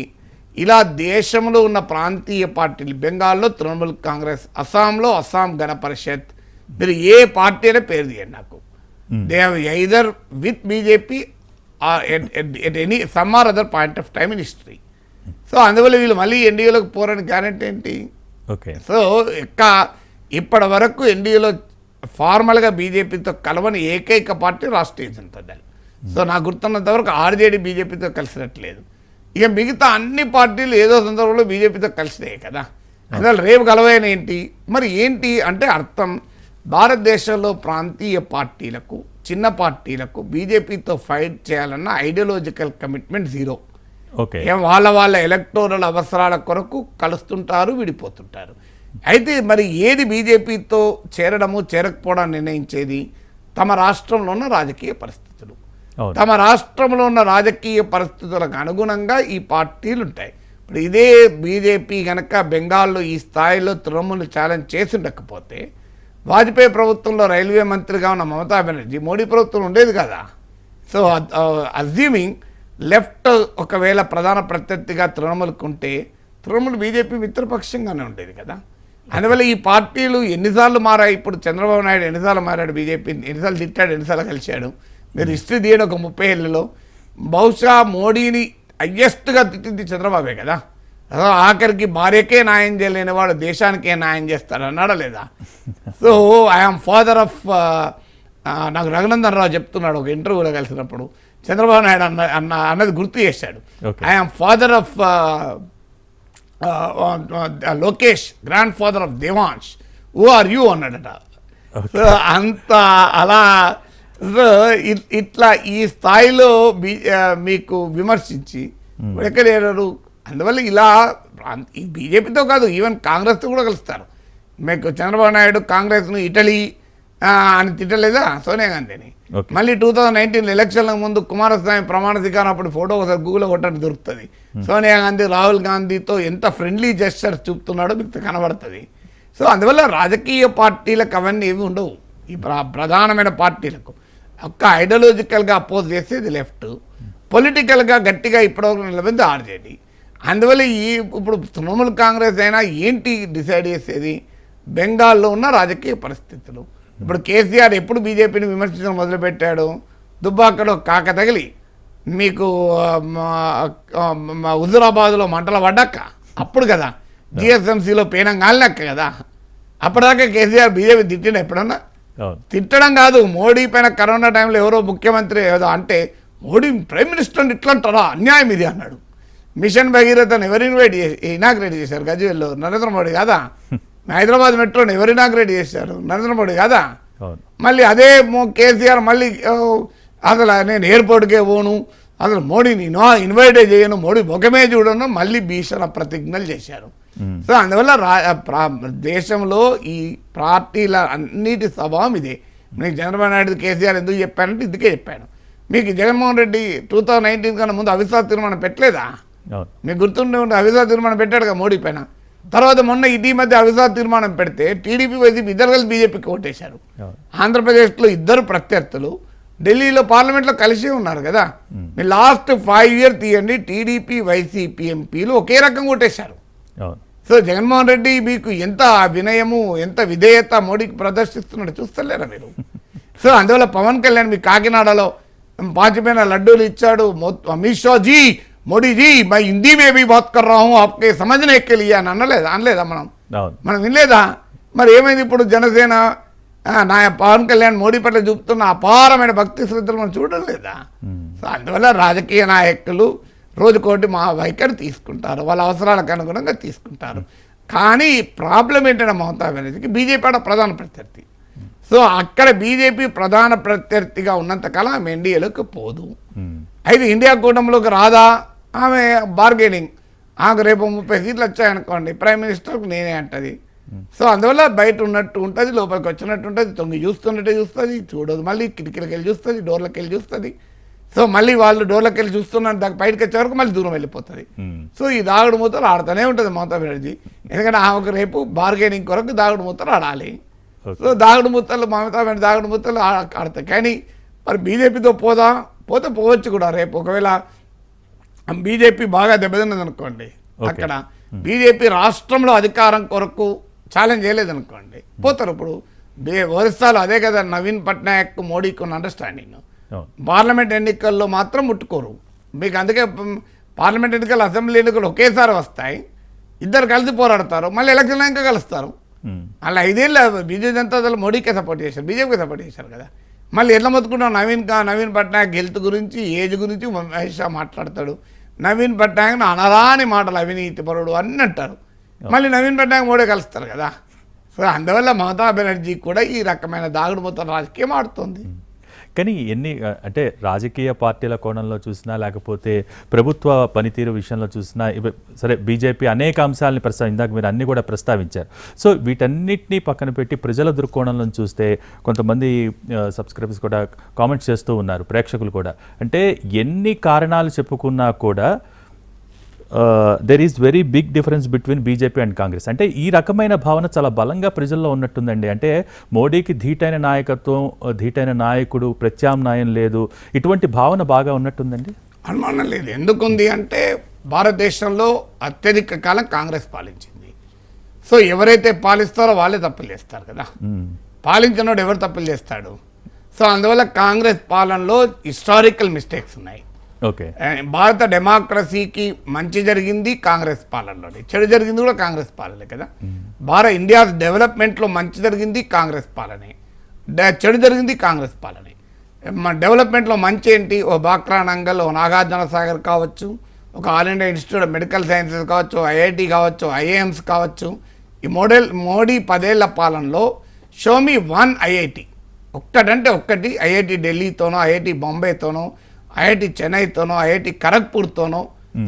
ఇలా దేశంలో ఉన్న ప్రాంతీయ పార్టీలు, బెంగాల్లో తృణమూల్ కాంగ్రెస్, అస్సాంలో అస్సాం గణ పరిషత్, మీరు ఏ పార్టీ అయినా పేరు తీయండి నాకు. They have either with BJP at any some or other point of time in history. So అందువల్ల వీళ్ళు మళ్ళీ ఎన్డీఏలోకి పోరని గ్యారెంటీ ఏంటి? ఓకే. సో ఇప్పటి వరకు ఎన్డీఏలో ఫార్మల్గా బీజేపీతో కలవని ఏకైక పార్టీ రాష్ట్రీయ జనతా దళ్. సో నాకు గుర్తున్నంత వరకు ఆర్జేడీ బీజేపీతో కలిసినట్లేదు. ఇక మిగతా అన్ని పార్టీలు ఏదో సందర్భంలో బీజేపీతో కలిసినాయి కదా. అందువల్ల రేపు కలవైన ఏంటి మరి ఏంటి అంటే అర్థం, భారతదేశంలో ప్రాంతీయ పార్టీలకు, చిన్న పార్టీలకు బీజేపీతో ఫైట్ చేయాలన్న ఐడియాలజికల్ కమిట్మెంట్ జీరో. ఓకే. వాళ్ళ ఎలక్టోరల్ అవసరాల కొరకు కలుస్తుంటారు, విడిపోతుంటారు. అయితే మరి ఏది బీజేపీతో చేరడము చేరకపోవడం నిర్ణయించేది? తమ రాష్ట్రంలో ఉన్న రాజకీయ పరిస్థితులు. తమ రాష్ట్రంలో ఉన్న రాజకీయ పరిస్థితులకు అనుగుణంగా ఈ పార్టీలు ఉంటాయి. ఇప్పుడు ఇదే బీజేపీ కనుక బెంగాల్లో ఈ స్థాయిలో తృణమూల్ ఛాలెంజ్ చేసి ఉండకపోతే, వాజ్పేయి ప్రభుత్వంలో రైల్వే మంత్రిగా ఉన్న మమతా బెనర్జీ మోడీ ప్రభుత్వం ఉండేది కదా. సో అజ్యూమింగ్ లెఫ్ట్ ఒకవేళ ప్రధాన ప్రత్యర్థిగా తృణమూల్కి ఉంటే, తృణమూల్ బీజేపీ మిత్రపక్షంగానే ఉండేది కదా. అందువల్ల ఈ పార్టీలు ఎన్నిసార్లు మారాయి. ఇప్పుడు చంద్రబాబు నాయుడు ఎన్నిసార్లు మారాడు, బీజేపీ ఎన్నిసార్లు తిట్టాడు, ఎన్నిసార్లు కలిశాడు. మీరు హిస్టరీ తీయడం ఒక 30 ఏళ్ళలో బహుశా మోడీని హయ్యెస్ట్గా తిట్టింది చంద్రబాబే కదా. ఆఖరికి భార్యకే న్యాయం చేయలేని వాడు దేశానికే న్యాయం చేస్తాడు అన్నాడా లేదా? సో ఐఎమ్ ఫాదర్ ఆఫ్, నాకు రఘునందన్ రావు చెప్తున్నాడు ఒక ఇంటర్వ్యూలో కలిసినప్పుడు, చంద్రబాబు నాయుడు అన్నది గుర్తు చేశాడు. I'm father of Lokesh, grand father of Devansh, who are you అన్నాడట. సో అంత అలా ఇట్లా ఈ స్థాయిలో మీకు విమర్శించి ఎక్కలేరు. అందువల్ల ఇలా ఈ బీజేపీతో కాదు, ఈవెన్ కాంగ్రెస్తో కూడా కలుస్తారు. మీకు చంద్రబాబు నాయుడు కాంగ్రెస్ను ఇటలీ అని తిట్టలేదా సోనియా గాంధీని? మళ్ళీ 2019 ఎలక్షన్ల ముందు కుమారస్వామి ప్రమాణ స్వీకారం అప్పుడు ఫోటో ఒకసారి గూగుల్లో కొట్టడానికి దొరుకుతుంది. సోనియా గాంధీ రాహుల్ గాంధీతో ఎంత ఫ్రెండ్లీ జెస్చర్స్ చూపుతున్నాడో మీకు కనబడుతుంది. సో అందువల్ల రాజకీయ పార్టీలకు అవన్నీ ఏమి ఉండవు. ఈ ప్రధానమైన పార్టీలకు ఒక్క ఐడియాలజికల్గా అపోజ్ చేసేది లెఫ్ట్, పొలిటికల్గా గట్టిగా ఇప్పటివరకు నిలబడింది ఆర్జేడీ. అందువల్ల ఇప్పుడు తృణమూల్ కాంగ్రెస్ అయినా ఏంటి డిసైడ్ చేసేది, బెంగాల్లో ఉన్న రాజకీయ పరిస్థితులు. ఇప్పుడు కేసీఆర్ ఎప్పుడు బీజేపీని విమర్శించడం మొదలుపెట్టాడు, దుబ్బాకలో కాక తగిలి మీకు హుజురాబాద్లో మంటలు పడ్డాక అప్పుడు కదా, జిఎస్ఎంసీలో పేనం కాలినాక కదా. అప్పటిదాకా కేసీఆర్ బీజేపీ తిట్టిన ఎప్పుడన్నా? తిట్టడం కాదు, మోడీ పైన కరోనా టైంలో ఎవరో ముఖ్యమంత్రి ఏదో అంటే మోడీ ప్రైమ్ మినిస్టర్ ఇట్లా అంటారా, అన్యాయం ఇది అన్నాడు. మిషన్ భగీరథను ఎవరు ఇనాగ్రేట్ చేశారు? గజ్వేల్లో నరేంద్ర మోడీ కాదా? హైదరాబాద్ మెట్రోని ఎవరు ఇనాగ్రేట్ చేశారు? నరేంద్ర మోడీ కాదా? మళ్ళీ అదే కేసీఆర్ మళ్ళీ అసలు నేను ఎయిర్పోర్ట్కే పోను, అసలు మోడీని ఇన్వైటే చేయను, మోడీ ముఖమే చూడను, మళ్ళీ భీషణ ప్రతిజ్ఞలు చేశారు. సో అందువల్ల దేశంలో ఈ పార్టీల అన్నిటి స్వభావం ఇదే. మీకు చంద్రబాబు నాయుడు కేసీఆర్ ఎందుకు చెప్పానంటే ఇందుకే చెప్పాను. మీకు జగన్మోహన్ రెడ్డి 2019 కన్నా ముందు అవిశ్వాస తీర్మానం పెట్టలేదా? మీకు గుర్తుండే ఉంటే అవిశ్వాస తీర్మానం పెట్టాడుగా మోడీ పైన. తర్వాత మొన్న ఈ మధ్య అవిశ్వాస తీర్మానం పెడితే టీడీపీ వైసీపీ ఇద్దరు కలిసి బీజేపీకి ఓటేశారు. ఆంధ్రప్రదేశ్లో ఇద్దరు ప్రత్యర్థులు ఢిల్లీలో పార్లమెంట్లో కలిసి ఉన్నారు కదా. మీరు లాస్ట్ 5 years తీయండి, టీడీపీ వైసీపీ ఎంపీలు ఒకే రకంగా ఓటేశారు. సో జగన్మోహన్ రెడ్డి మీకు ఎంత వినయము, ఎంత విధేయత మోడీకి ప్రదర్శిస్తున్నాడు చూస్తలేరా మీరు? సో అందువల్ల పవన్ కళ్యాణ్ మీ కాకినాడలో పాచిపోయిన లడ్డూలు ఇచ్చాడు. అమిత్ షా జీ, మోడీ జీ మై హిందీ మే భీ బాత్ కర్ రహా హూం ఆప్కే సమజ్నే కే లియే అని అనలేదా మనం వినలేదా? మరి ఏమైంది ఇప్పుడు? జనసేన నా పవన్ కళ్యాణ్ మోడీ పట్ల చూపుతున్న అపారమైన భక్తి శ్రద్ధలు మనం చూడడం లేదా? సో అందువల్ల రాజకీయ నాయకులు రోజుకోటి మా వైఖరి తీసుకుంటారు, వాళ్ళ అవసరాలకు అనుగుణంగా తీసుకుంటారు. కానీ ప్రాబ్లం ఏంటంటే మమతా బెనర్జీకి బీజేపీ ఆడ ప్రధాన ప్రత్యర్థి. సో అక్కడ బీజేపీ ప్రధాన ప్రత్యర్థిగా ఉన్నంతకాలం ఆమె ఎన్డీఏలోకి పోదు. అయితే ఇండియా కూటమిలోకి రాదా, ఆమె బార్గెనింగ్, ఆమెకు రేపు 30 సీట్లు వచ్చాయనుకోండి ప్రైమ్ మినిస్టర్కి నేనే అంటది. సో అందువల్ల బయట ఉన్నట్టు ఉంటుంది, లోపలికి వచ్చినట్టు ఉంటుంది, తొంగి చూస్తున్నట్టే చూస్తుంది, చూడదు, మళ్ళీ కిటికీలకి వెళ్ళి చూస్తుంది, డోర్లకి వెళ్ళి చూస్తుంది. సో మళ్ళీ వాళ్ళు డోర్లకి వెళ్ళి చూస్తున్నారు, దాకా బయటకు వచ్చే వరకు మళ్ళీ దూరం వెళ్ళిపోతుంది. సో ఈ దాగుడు మూతలు ఆడుతూనే ఉంటుంది మమతా బెనర్జీ. ఎందుకంటే ఆమెకు రేపు బార్గెనింగ్ కొరకు దాగుడు మూతలు ఆడాలి. సో దాగుడు మూతలు మమతా బెనర్జీ దాగుడు మూతలు ఆడతాయి. కానీ మరి బీజేపీతో పోతే పోవచ్చు కూడా. రేపు ఒకవేళ బీజేపీ బాగా దెబ్బతిన్నది అనుకోండి, అక్కడ బీజేపీ రాష్ట్రంలో అధికారం కొరకు ఛాలెంజ్ చేయలేదనుకోండి, పోతారు. ఇప్పుడు ఒరిస్సాలో అదే కదా నవీన్ పట్నాయక్ మోడీకి ఉన్న అండర్స్టాండింగ్. పార్లమెంట్ ఎన్నికల్లో మాత్రం ముట్టుకోరు మీకు. అందుకే పార్లమెంట్ ఎన్నికలు, అసెంబ్లీ ఎన్నికలు ఒకేసారి వస్తాయి, ఇద్దరు కలిసి పోరాడతారు, మళ్ళీ ఎలక్షన్ ఇంకా కలుస్తారు. అలా 5 ఏళ్ళు బీజేపీ జనతా దళ మోడీకే సపోర్ట్ చేశారు, బీజేపీకి సపోర్ట్ చేశారు కదా. మళ్ళీ ఎట్లా మొత్తుకుంటాం? నవీన్ పట్నాయక్ హెల్త్ గురించి, ఏజ్ గురించి మహేష్ షా మాట్లాడతాడు. నవీన్ పట్నాయక్ అనరాని మాటలు, అవినీతి పరుడు అన్నీ అంటారు. మళ్ళీ నవీన్ పట్నాయక్ మోడీ కలుస్తారు కదా. సో అందువల్ల మమతా బెనర్జీ కూడా ఈ రకమైన దాగుడు మొత్తం రాజకీయం ఆడుతుంది. కానీ అంటే రాజకీయ పార్టీల కోణంలో చూసినా, లేకపోతే ప్రభుత్వ పనితీరు విషయంలో చూసినా, సరే బీజేపీ అనేక అంశాలని ఇందాక మీరు అన్ని కూడా ప్రస్తావించారు. సో వీటన్నిటినీ పక్కన పెట్టి ప్రజల దృక్కోణంలో చూస్తే కొంతమంది సబ్స్క్రైబర్స్ కూడా కామెంట్స్ చేస్తూ ఉన్నారు, ప్రేక్షకులు కూడా. అంటే ఎన్ని కారణాలు చెప్పుకున్నా కూడా there is very big difference between BJP and Congress. అంటే ఈ రకమైన భావన చాలా బలంగా ప్రజల్లో ఉన్నట్టుందండి. అంటే మోడీకి ధీటైన నాయకత్వం, ధీటైన నాయకుడు, ప్రత్యామ్నాయం లేదు, ఇటువంటి భావన బాగా ఉన్నట్టుందండి. అనుమానం లేదు. ఎందుకుంది అంటే భారతదేశంలో అత్యధిక కాలం కాంగ్రెస్ పాలించింది. సో ఎవరైతే పాలిస్తారో వాళ్ళే తప్పులు చేస్తారు కదా. పాలించినోడు ఎవరు తప్పులు చేస్తాడు? సో అందువల్ల కాంగ్రెస్ పాలనలో హిస్టారికల్ మిస్టేక్స్ ఉన్నాయి. ఓకే, భారత డెమోక్రసీకి మంచి జరిగింది కాంగ్రెస్ పాలనలోనే, చెడు జరిగింది కూడా కాంగ్రెస్ పాలనే కదా. ఇండియా డెవలప్మెంట్లో మంచి జరిగింది కాంగ్రెస్ పాలనే, చెడు జరిగింది కాంగ్రెస్ పాలనే. డెవలప్మెంట్లో మంచి ఏంటి? ఓ బాక్రా నంగల్, ఓ నాగార్జున సాగర్ కావచ్చు, ఒక all India institute of medical sciences కావచ్చు, ఐఐటి కావచ్చు, ఐఏఎమ్స్ కావచ్చు. ఈ మోడీ 10 ఏళ్ల పాలనలో షోమి 1 ఐఐటి, ఒక్కటంటే ఒక్కటి, ఐఐటి ఢిల్లీతోనో, ఐఐటి బాంబేతోనో, ఐఐటి చెన్నైతోనో, ఐఐటి ఖరగ్పూర్తోనో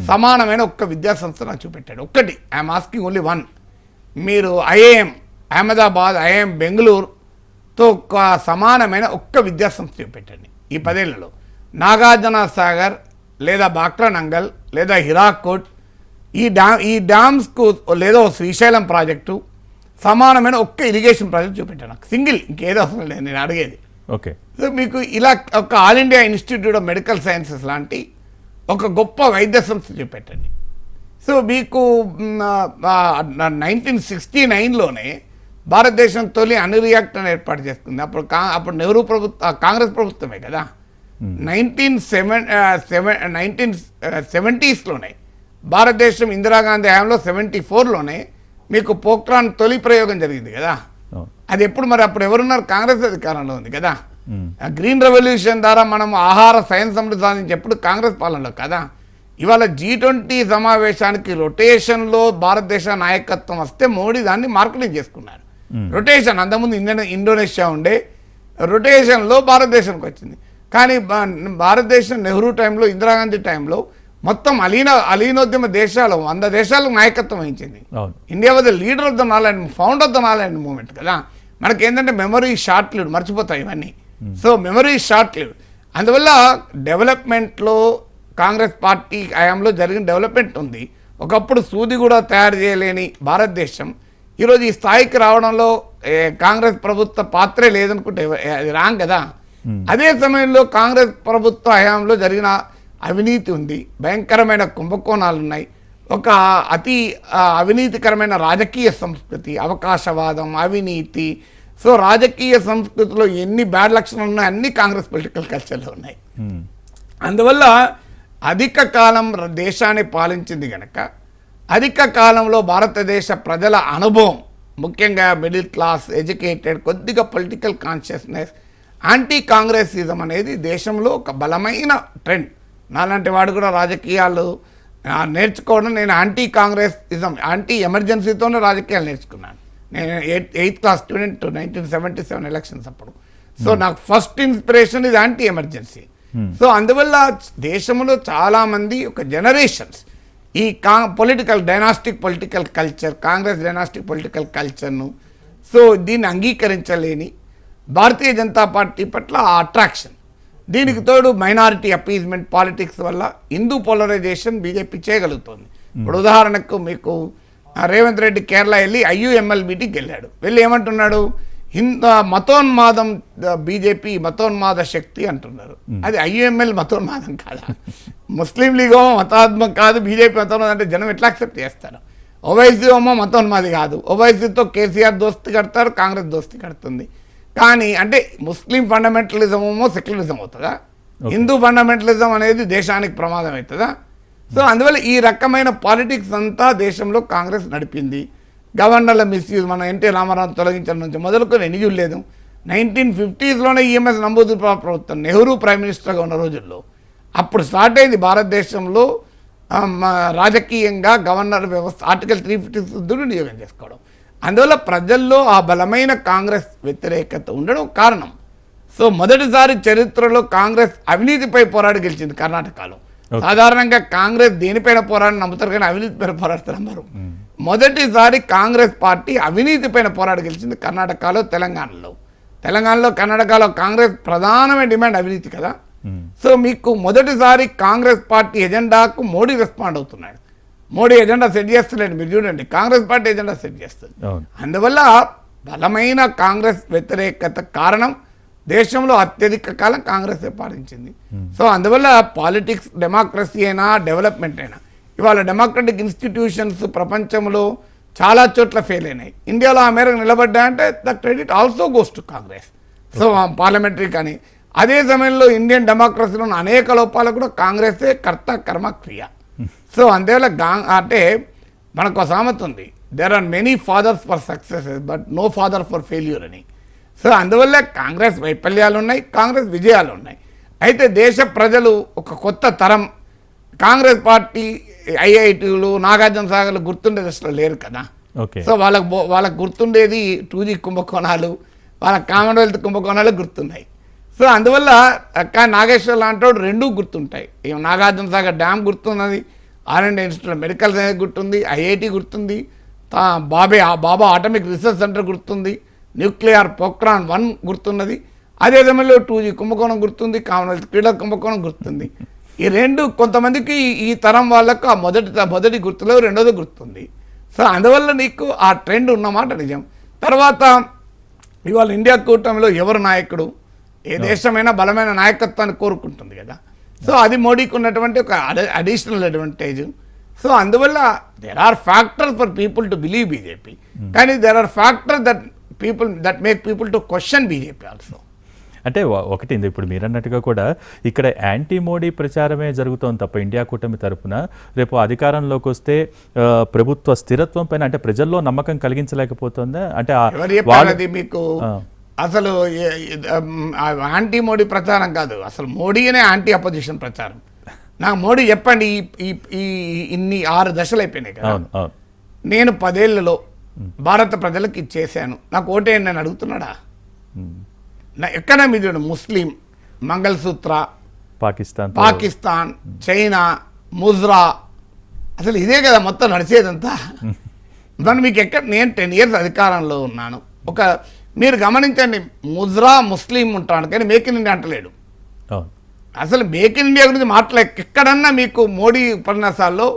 సమానమైన ఒక్క విద్యాసంస్థ నాకు చూపెట్టాడు. ఒక్కటి, ఐఎమ్ ఆస్కింగ్ ఓన్లీ 1. మీరు ఐఏఎం అహ్మదాబాద్, ఐఏఎం బెంగళూరుతో ఒక సమానమైన ఒక్క విద్యాసంస్థ చూపెట్టండి ఈ 10 ఏళ్లలో. నాగార్జున సాగర్ లేదా బాక్రా నంగల్ లేదా హిరాకోట్, ఈ డ్యామ్స్కు లేదా శ్రీశైలం ప్రాజెక్టు సమానమైన ఒక్క ఇరిగేషన్ ప్రాజెక్ట్ చూపెట్టాను నాకు, సింగిల్. ఇంకేదో అవసరం లేదు నేను అడిగేది. ఓకే, సో మీకు ఇలా ఒక all India institute of medical sciences లాంటి ఒక గొప్ప వైద్య సంస్థ చూపెట్టండి. సో మీకు 1969లోనే భారతదేశం తొలి అణురియాక్టర్ని ఏర్పాటు చేసుకుంది. అప్పుడు నెహ్రూ కాంగ్రెస్ ప్రభుత్వమే కదా. 1970స్లోనే భారతదేశం ఇందిరాగాంధీ హయాంలో 74లోనే మీకు పోఖ్రాన్ తొలి ప్రయోగం జరిగింది కదా. అది ఎప్పుడు మరి అప్పుడు ఎవరున్నారు? కాంగ్రెస్ అధికారంలో ఉంది కదా. గ్రీన్ రెవల్యూషన్ ద్వారా మనం ఆహార సైన్స్ సమృద్ధి సాధించి ఎప్పుడు కాంగ్రెస్ పాలనలో కదా. ఇవాళ G20 సమావేశానికి రొటేషన్లో భారతదేశ నాయకత్వం వస్తే మోడీ దాన్ని మార్కెటింగ్ చేసుకున్నారు. రొటేషన్ అంతకుముందు ఇండోనేషియా ఉండే, రొటేషన్లో భారతదేశానికి వచ్చింది. కానీ భారతదేశం నెహ్రూ టైంలో, ఇందిరాగాంధీ టైంలో మొత్తం అలీనోద్యమ దేశాలు 100 దేశాలకు నాయకత్వం వహించింది. India was the leader of the knowledge, founder of the knowledge movement కదా. మనకి ఏంటంటే మెమరీ షార్ట్ లివ్డ్, మర్చిపోతాయి ఇవన్నీ. So memory short lived. అందువల్ల డెవలప్మెంట్లో కాంగ్రెస్ పార్టీ హయాంలో జరిగిన డెవలప్మెంట్ ఉంది. ఒకప్పుడు సూది కూడా తయారు చేయలేని భారతదేశం ఈరోజు ఈ స్థాయికి రావడంలో కాంగ్రెస్ ప్రభుత్వ పాత్రే లేదనుకుంటే అది రాంగ్ కదా. అదే సమయంలో కాంగ్రెస్ ప్రభుత్వ హయాంలో జరిగిన అవినీతి ఉంది, భయంకరమైన కుంభకోణాలు ఉన్నాయి, ఒక అతి అవినీతికరమైన రాజకీయ సంస్కృతి, అవకాశవాదం, అవినీతి. సో రాజకీయ సంస్కృతిలో ఎన్ని బ్యాడ్ లక్షణాలు ఉన్నాయి అన్ని కాంగ్రెస్ పొలిటికల్ కల్చర్లో ఉన్నాయి. అందువల్ల అధిక కాలం దేశాన్ని పాలించింది కనుక అధిక కాలంలో భారతదేశ ప్రజల అనుభవం, ముఖ్యంగా మిడిల్ క్లాస్, ఎడ్యుకేటెడ్, కొద్దిగా పొలిటికల్ కాన్షియస్నెస్, యాంటీ కాంగ్రెసిజం అనేది దేశంలో ఒక బలమైన ట్రెండ్. నాలాంటి వాడు కూడా రాజకీయాలు నేర్చుకోవడం, నేను యాంటీ కాంగ్రెసిజం, యాంటీ ఎమర్జెన్సీతోనే రాజకీయాలు నేర్చుకున్నాను. నేను 8th క్లాస్ స్టూడెంట్ 1977 ఎలక్షన్స్ అప్పుడు. సో నాకు ఫస్ట్ ఇన్స్పిరేషన్ ఇది యాంటీ ఎమర్జెన్సీ. సో అందువల్ల దేశంలో చాలామంది ఒక జనరేషన్స్ ఈ political dynastic political culture, Congress dynastic political కల్చర్ను సో దీన్ని అంగీకరించలేని భారతీయ జనతా పార్టీ పట్ల ఆ అట్రాక్షన్, దీనికి తోడు మైనారిటీ అపీజ్మెంట్ పాలిటిక్స్ వల్ల హిందూ పోలరైజేషన్ బీజేపీ చేయగలుగుతుంది. ఇప్పుడు ఉదాహరణకు మీకు రేవంత్ రెడ్డి కేరళ వెళ్ళి IUML మీటింగ్కి వెళ్ళాడు. వెళ్ళి ఏమంటున్నాడు? మతోన్మాదం, బీజేపీ మతోన్మాద శక్తి అంటున్నారు. అది IUML మతోన్మాదం కాదా? ముస్లిం లీగ్ ఏమో మతాత్మక కాదు, బీజేపీ మతోన్మాదం అంటే జనం ఎట్లా యాక్సెప్ట్ చేస్తారు? ఓవైసీ ఏమో మతోన్మాది కాదు, ఓవైసీతో కేసీఆర్ దోస్తీ కడతారు, కాంగ్రెస్ దోస్తీ కడుతుంది. కానీ అంటే ముస్లిం ఫండమెంటలిజం ఏమో సెక్యులరిజం అవుతుందా? హిందూ ఫండమెంటలిజం అనేది దేశానికి ప్రమాదం అవుతుందా? సో అందువల్ల ఈ రకమైన పాలిటిక్స్ అంతా దేశంలో కాంగ్రెస్ నడిపింది. గవర్నర్ల మిస్యూజ్, మన ఎన్టీ రామారావు తొలగించడం నుంచి మొదలుకొని ఎన్ని లేదు. 1950స్లోనే EMS నమోదు ప్రభుత్వం, నెహ్రూ ప్రైమ్ మినిస్టర్గా ఉన్న రోజుల్లో అప్పుడు స్టార్ట్ అయింది భారతదేశంలో రాజకీయంగా గవర్నర్ వ్యవస్థ, ఆర్టికల్ 356 దుర్వినియోగం చేసుకోవడం. అందువల్ల ప్రజల్లో ఆ బలమైన కాంగ్రెస్ వ్యతిరేకత ఉండడం కారణం. సో మొదటిసారి చరిత్రలో కాంగ్రెస్ అవినీతిపై పోరాడి గెలిచింది కర్ణాటకలో. సాధారణంగా కాంగ్రెస్ దేనిపైన పోరాడి నమ్ముతారు కానీ అవినీతి పైన పోరాడుతారు నమ్మరు. మొదటిసారి కాంగ్రెస్ పార్టీ అవినీతి పైన పోరాడి గెలిచింది కర్ణాటకలో, తెలంగాణలో. కర్ణాటకలో కాంగ్రెస్ ప్రధానమైన డిమాండ్ అవినీతి కదా. సో మీకు మొదటిసారి కాంగ్రెస్ పార్టీ ఎజెండాకు మోడీ రెస్పాండ్ అవుతున్నాడు. మోడీ ఎజెండా సెట్ చేస్తలేడు, మీరు చూడండి, కాంగ్రెస్ పార్టీ ఎజెండా సెట్ చేస్తుంది. అందువల్ల బలమైన కాంగ్రెస్ వ్యతిరేకత కారణం దేశంలో అత్యధిక కాలం కాంగ్రెస్ పాలించింది. సో అందువల్ల పాలిటిక్స్, డెమోక్రసీ అయినా డెవలప్మెంట్ అయినా, ఇవాళ డెమోక్రటిక్ ఇన్స్టిట్యూషన్స్ ప్రపంచంలో చాలా చోట్ల ఫెయిల్ అయినాయి. ఇండియాలో ఆ మేరకు నిలబడ్డాయంటే the credit also goes to Congress. So parliamentary కానీ అదే సమయంలో ఇండియన్ డెమోక్రసీలో ఉన్న అనేక లోపాలకు కూడా కాంగ్రెసే కర్త కర్మ క్రియ. సో అందువల్ల అంటే మనకు ఒక సామెత ఉంది, there are many fathers for successes but no father for failure అని. సో అందువల్ల కాంగ్రెస్ వైఫల్యాలు ఉన్నాయి, కాంగ్రెస్ విజయాలు ఉన్నాయి. అయితే దేశ ప్రజలు ఒక కొత్త తరం కాంగ్రెస్ పార్టీ IITలు, నాగార్జున సాగర్లు గుర్తుండే దశలో లేరు కదా. సో వాళ్ళకు గుర్తుండేది 2G కుంభకోణాలు, వాళ్ళ కామన్వెల్త్ కుంభకోణాలు గుర్తున్నాయి. సో అందువల్ల నాగేశ్వర్ లాంటి వాడు రెండూ గుర్తుంటాయి. నాగార్జున సాగర్ డ్యామ్ గుర్తున్నది, R&D ఇన్స్టిట్యూట్ మెడికల్ సైన్స్ గుర్తుంది, IIT గుర్తుంది, బాబా ఆటమిక్ రీసెర్చ్ సెంటర్ గుర్తుంది, న్యూక్లియర్ పోఖ్రాన్ 1 గుర్తున్నది. అదే సమయంలో 2G కుంభకోణం గుర్తుంది, కామన్వెల్త్ క్రీడల కుంభకోణం గుర్తుంది. ఈ రెండు కొంతమందికి ఈ తరం వాళ్ళకు ఆ మొదటి గుర్తులో రెండోది గుర్తుంది. సో అందువల్ల నీకు ఆ ట్రెండ్ ఉన్నమాట నిజం. తర్వాత ఇవాళ ఇండియా కూటమిలో ఎవరు నాయకుడు, ఏ దేశమైనా బలమైన నాయకత్వాన్ని కోరుకుంటుంది కదా. సో అది మోడీకి ఉన్నటువంటి ఒక అడిషనల్ అడ్వాంటేజ్. సో అందువల్ల there are factors for people to believe BJP, కానీ there are factors that make people to question BJP also. అంటే ఒకటి ఇప్పుడు మీరు అన్నట్టుగా కూడా ఇక్కడ యాంటీ మోడీ ప్రచారమే జరుగుతోంది తప్ప ఇండియా కూటమి తరపున రేపు అధికారంలోకి వస్తే ప్రభుత్వ స్థిరత్వం పైన అంటే ప్రజల్లో నమ్మకం కలిగించలేకపోతుందా? అంటే ఎవరు చెప్పారు అది మీకు? అసలు యాంటీ మోడీ ప్రచారం కాదు, అసలు మోడీనే యాంటీ అపోజిషన్ ప్రచారం. నాకు మోడీ చెప్పండి, ఈ ఇన్ని 6 దశలు అయిపోయినాయి కదా, నేను 10 ఏళ్లలో భారత ప్రజలకు ఇచ్చేసాను, నాకు ఓటేయండి అని అడుగుతున్నాడా? ఎక్కడ మీద ముస్లిం, మంగళసూత్ర, పాకిస్తాన్, చైనా, ముజ్రా, అసలు ఇదే కదా మొత్తం నడిచేదంతా. దాన్ని మీకు ఎక్కడ, నేను 10 years అధికారంలో ఉన్నాను. మీరు గమనించండి, ముజ్రా ముస్లిం ఉంటాను కానీ మేక్ ఇన్ ఇండియా అంటలేడు. అసలు మేక్ ఇన్ ఇండియా గురించి ఎక్కడన్నా మీకు మోడీ ఉపన్యాసాల్లో,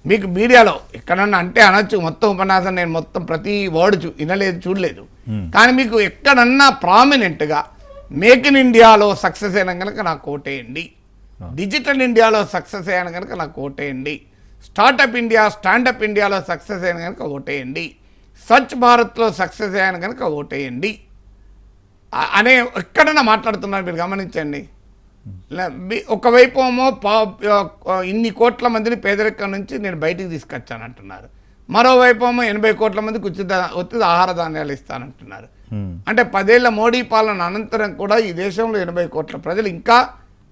మీకు మీడియాలో ఎక్కడన్నా అంటే అనొచ్చు, మొత్తం ఉపన్యాసం నేను మొత్తం ప్రతి వర్డ్ వినలేదు, చూడలేదు, కానీ మీకు ఎక్కడన్నా ప్రామినెంట్గా మేక్ ఇన్ ఇండియాలో సక్సెస్ అయిన కనుక నాకు ఓటేయండి, డిజిటల్ ఇండియాలో సక్సెస్ అయ్యాను కనుక నాకు ఓటేయండి, స్టార్టప్ ఇండియా స్టాండప్ ఇండియాలో సక్సెస్ అయిన కనుక ఓటేయండి, స్వచ్ఛ భారత్లో సక్సెస్ అయ్యాను కనుక ఓటేయండి అనే ఎక్కడన్నా మాట్లాడుతున్నారు మీరు గమనించండి. ఒకవైపు ఏమో ఇన్ని కోట్ల మందిని పేదరికం నుంచి నేను బయటికి తీసుకొచ్చానంటున్నారు, మరోవైపు ఏమో 80 కోట్ల మందికి ఉచిత ఆహార ధాన్యాలు ఇస్తానంటున్నారు. అంటే 10 ఏళ్ల మోడీ పాలన అనంతరం కూడా ఈ దేశంలో 80 కోట్ల ప్రజలు ఇంకా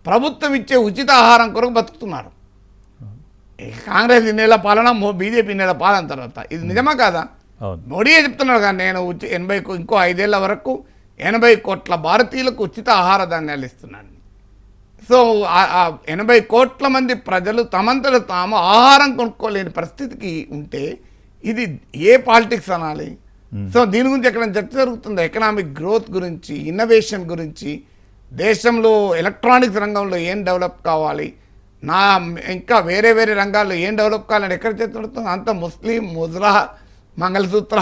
ప్రభుత్వం ఇచ్చే ఉచిత ఆహారం కొరకు బతుకుతున్నారు. కాంగ్రెస్ ఇన్నేళ్ల పాలన, బీజేపీ ఇన్నేళ్ల పాలన తర్వాత ఇది నిజమా కాదా? మోడీయే చెప్తున్నారు కానీ నేను ఇంకో 5 ఏళ్ల వరకు 80 కోట్ల భారతీయులకు ఉచిత ఆహార ధాన్యాలు ఇస్తున్నాను. సో 80 కోట్ల మంది ప్రజలు తమంతట తాము ఆహారం కొనుక్కోలేని పరిస్థితికి ఉంటే ఇది ఏ పాలిటిక్స్ అనాలి? సో దీని గురించి ఎక్కడ చర్చ జరుగుతుంది? ఎకనామిక్ గ్రోత్ గురించి, ఇన్నోవేషన్ గురించి, దేశంలో ఎలక్ట్రానిక్స్ రంగంలో ఏం డెవలప్ కావాలి, ఇంకా వేరే వేరే రంగాల్లో ఏం డెవలప్ కావాలని ఎక్కడ చర్చ జరుగుతుంది? అంత ముస్లిం, ముజ్రా, మంగళసూత్ర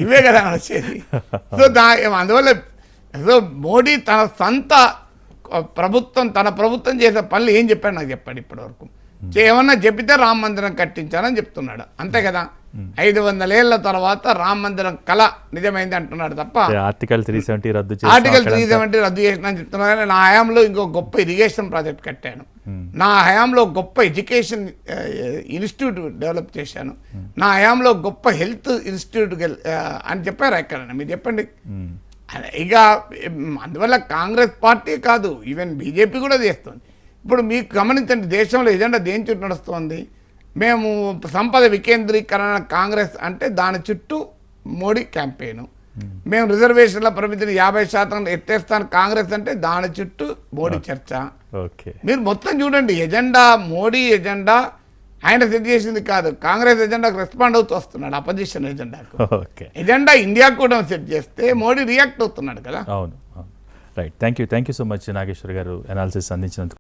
ఇవే కదా వచ్చేది. సో అందువల్ల మోడీ తన సొంత తన ప్రభుత్వం చేసే పనులు ఏం చెప్పాడు నాకు చెప్పాడు ఇప్పటివరకు. ఏమన్నా చెప్పితే రామ మందిరం కట్టించానని చెప్తున్నాడు, అంతే కదా. 500 ఏళ్ల తర్వాత రామ మందిరం కళ నిజమైంది అంటున్నాడు తప్ప ఆర్టికల్ 370 రద్దు చేసిన అని చెప్తున్నారు. కానీ నా హయాంలో ఇంకో గొప్ప ఇరిగేషన్ ప్రాజెక్ట్ కట్టాను, నా హయాంలో గొప్ప ఎడ్యుకేషన్ ఇన్స్టిట్యూట్ డెవలప్ చేశాను, నా హయాంలో గొప్ప హెల్త్ ఇన్స్టిట్యూట్ అని చెప్పారు ఎక్కడన్నా మీరు చెప్పండి. ఇక అందువల్ల కాంగ్రెస్ పార్టీ కాదు, ఈవెన్ బీజేపీ కూడా చేస్తుంది. ఇప్పుడు మీకు గమనించండి, దేశంలో ఎజెండా దేని చుట్టూ నడుస్తుంది? మేము సంపద వికేంద్రీకరణ కాంగ్రెస్ అంటే దాని చుట్టూ మోడీ క్యాంపెయిన్, మేము రిజర్వేషన్ల పరిమితిని 50% ఎత్తేస్తాను కాంగ్రెస్ అంటే దాని చుట్టూ మోడీ చర్చ. మీరు మొత్తం చూడండి, ఎజెండా మోడీ ఎజెండా ఆయన సెట్ చేసింది కాదు, కాంగ్రెస్ ఎజెండాకు రెస్పాండ్ అవుతూ వస్తున్నాడు, అపోజిషన్ ఎజెండాకు. ఎజెండా ఇండియా కూడా సెట్ చేస్తే మోడీ రియాక్ట్ అవుతున్నాడు కదా. అవును, right. Thank you so much Nageshwar garu analysis అందించినందుకు.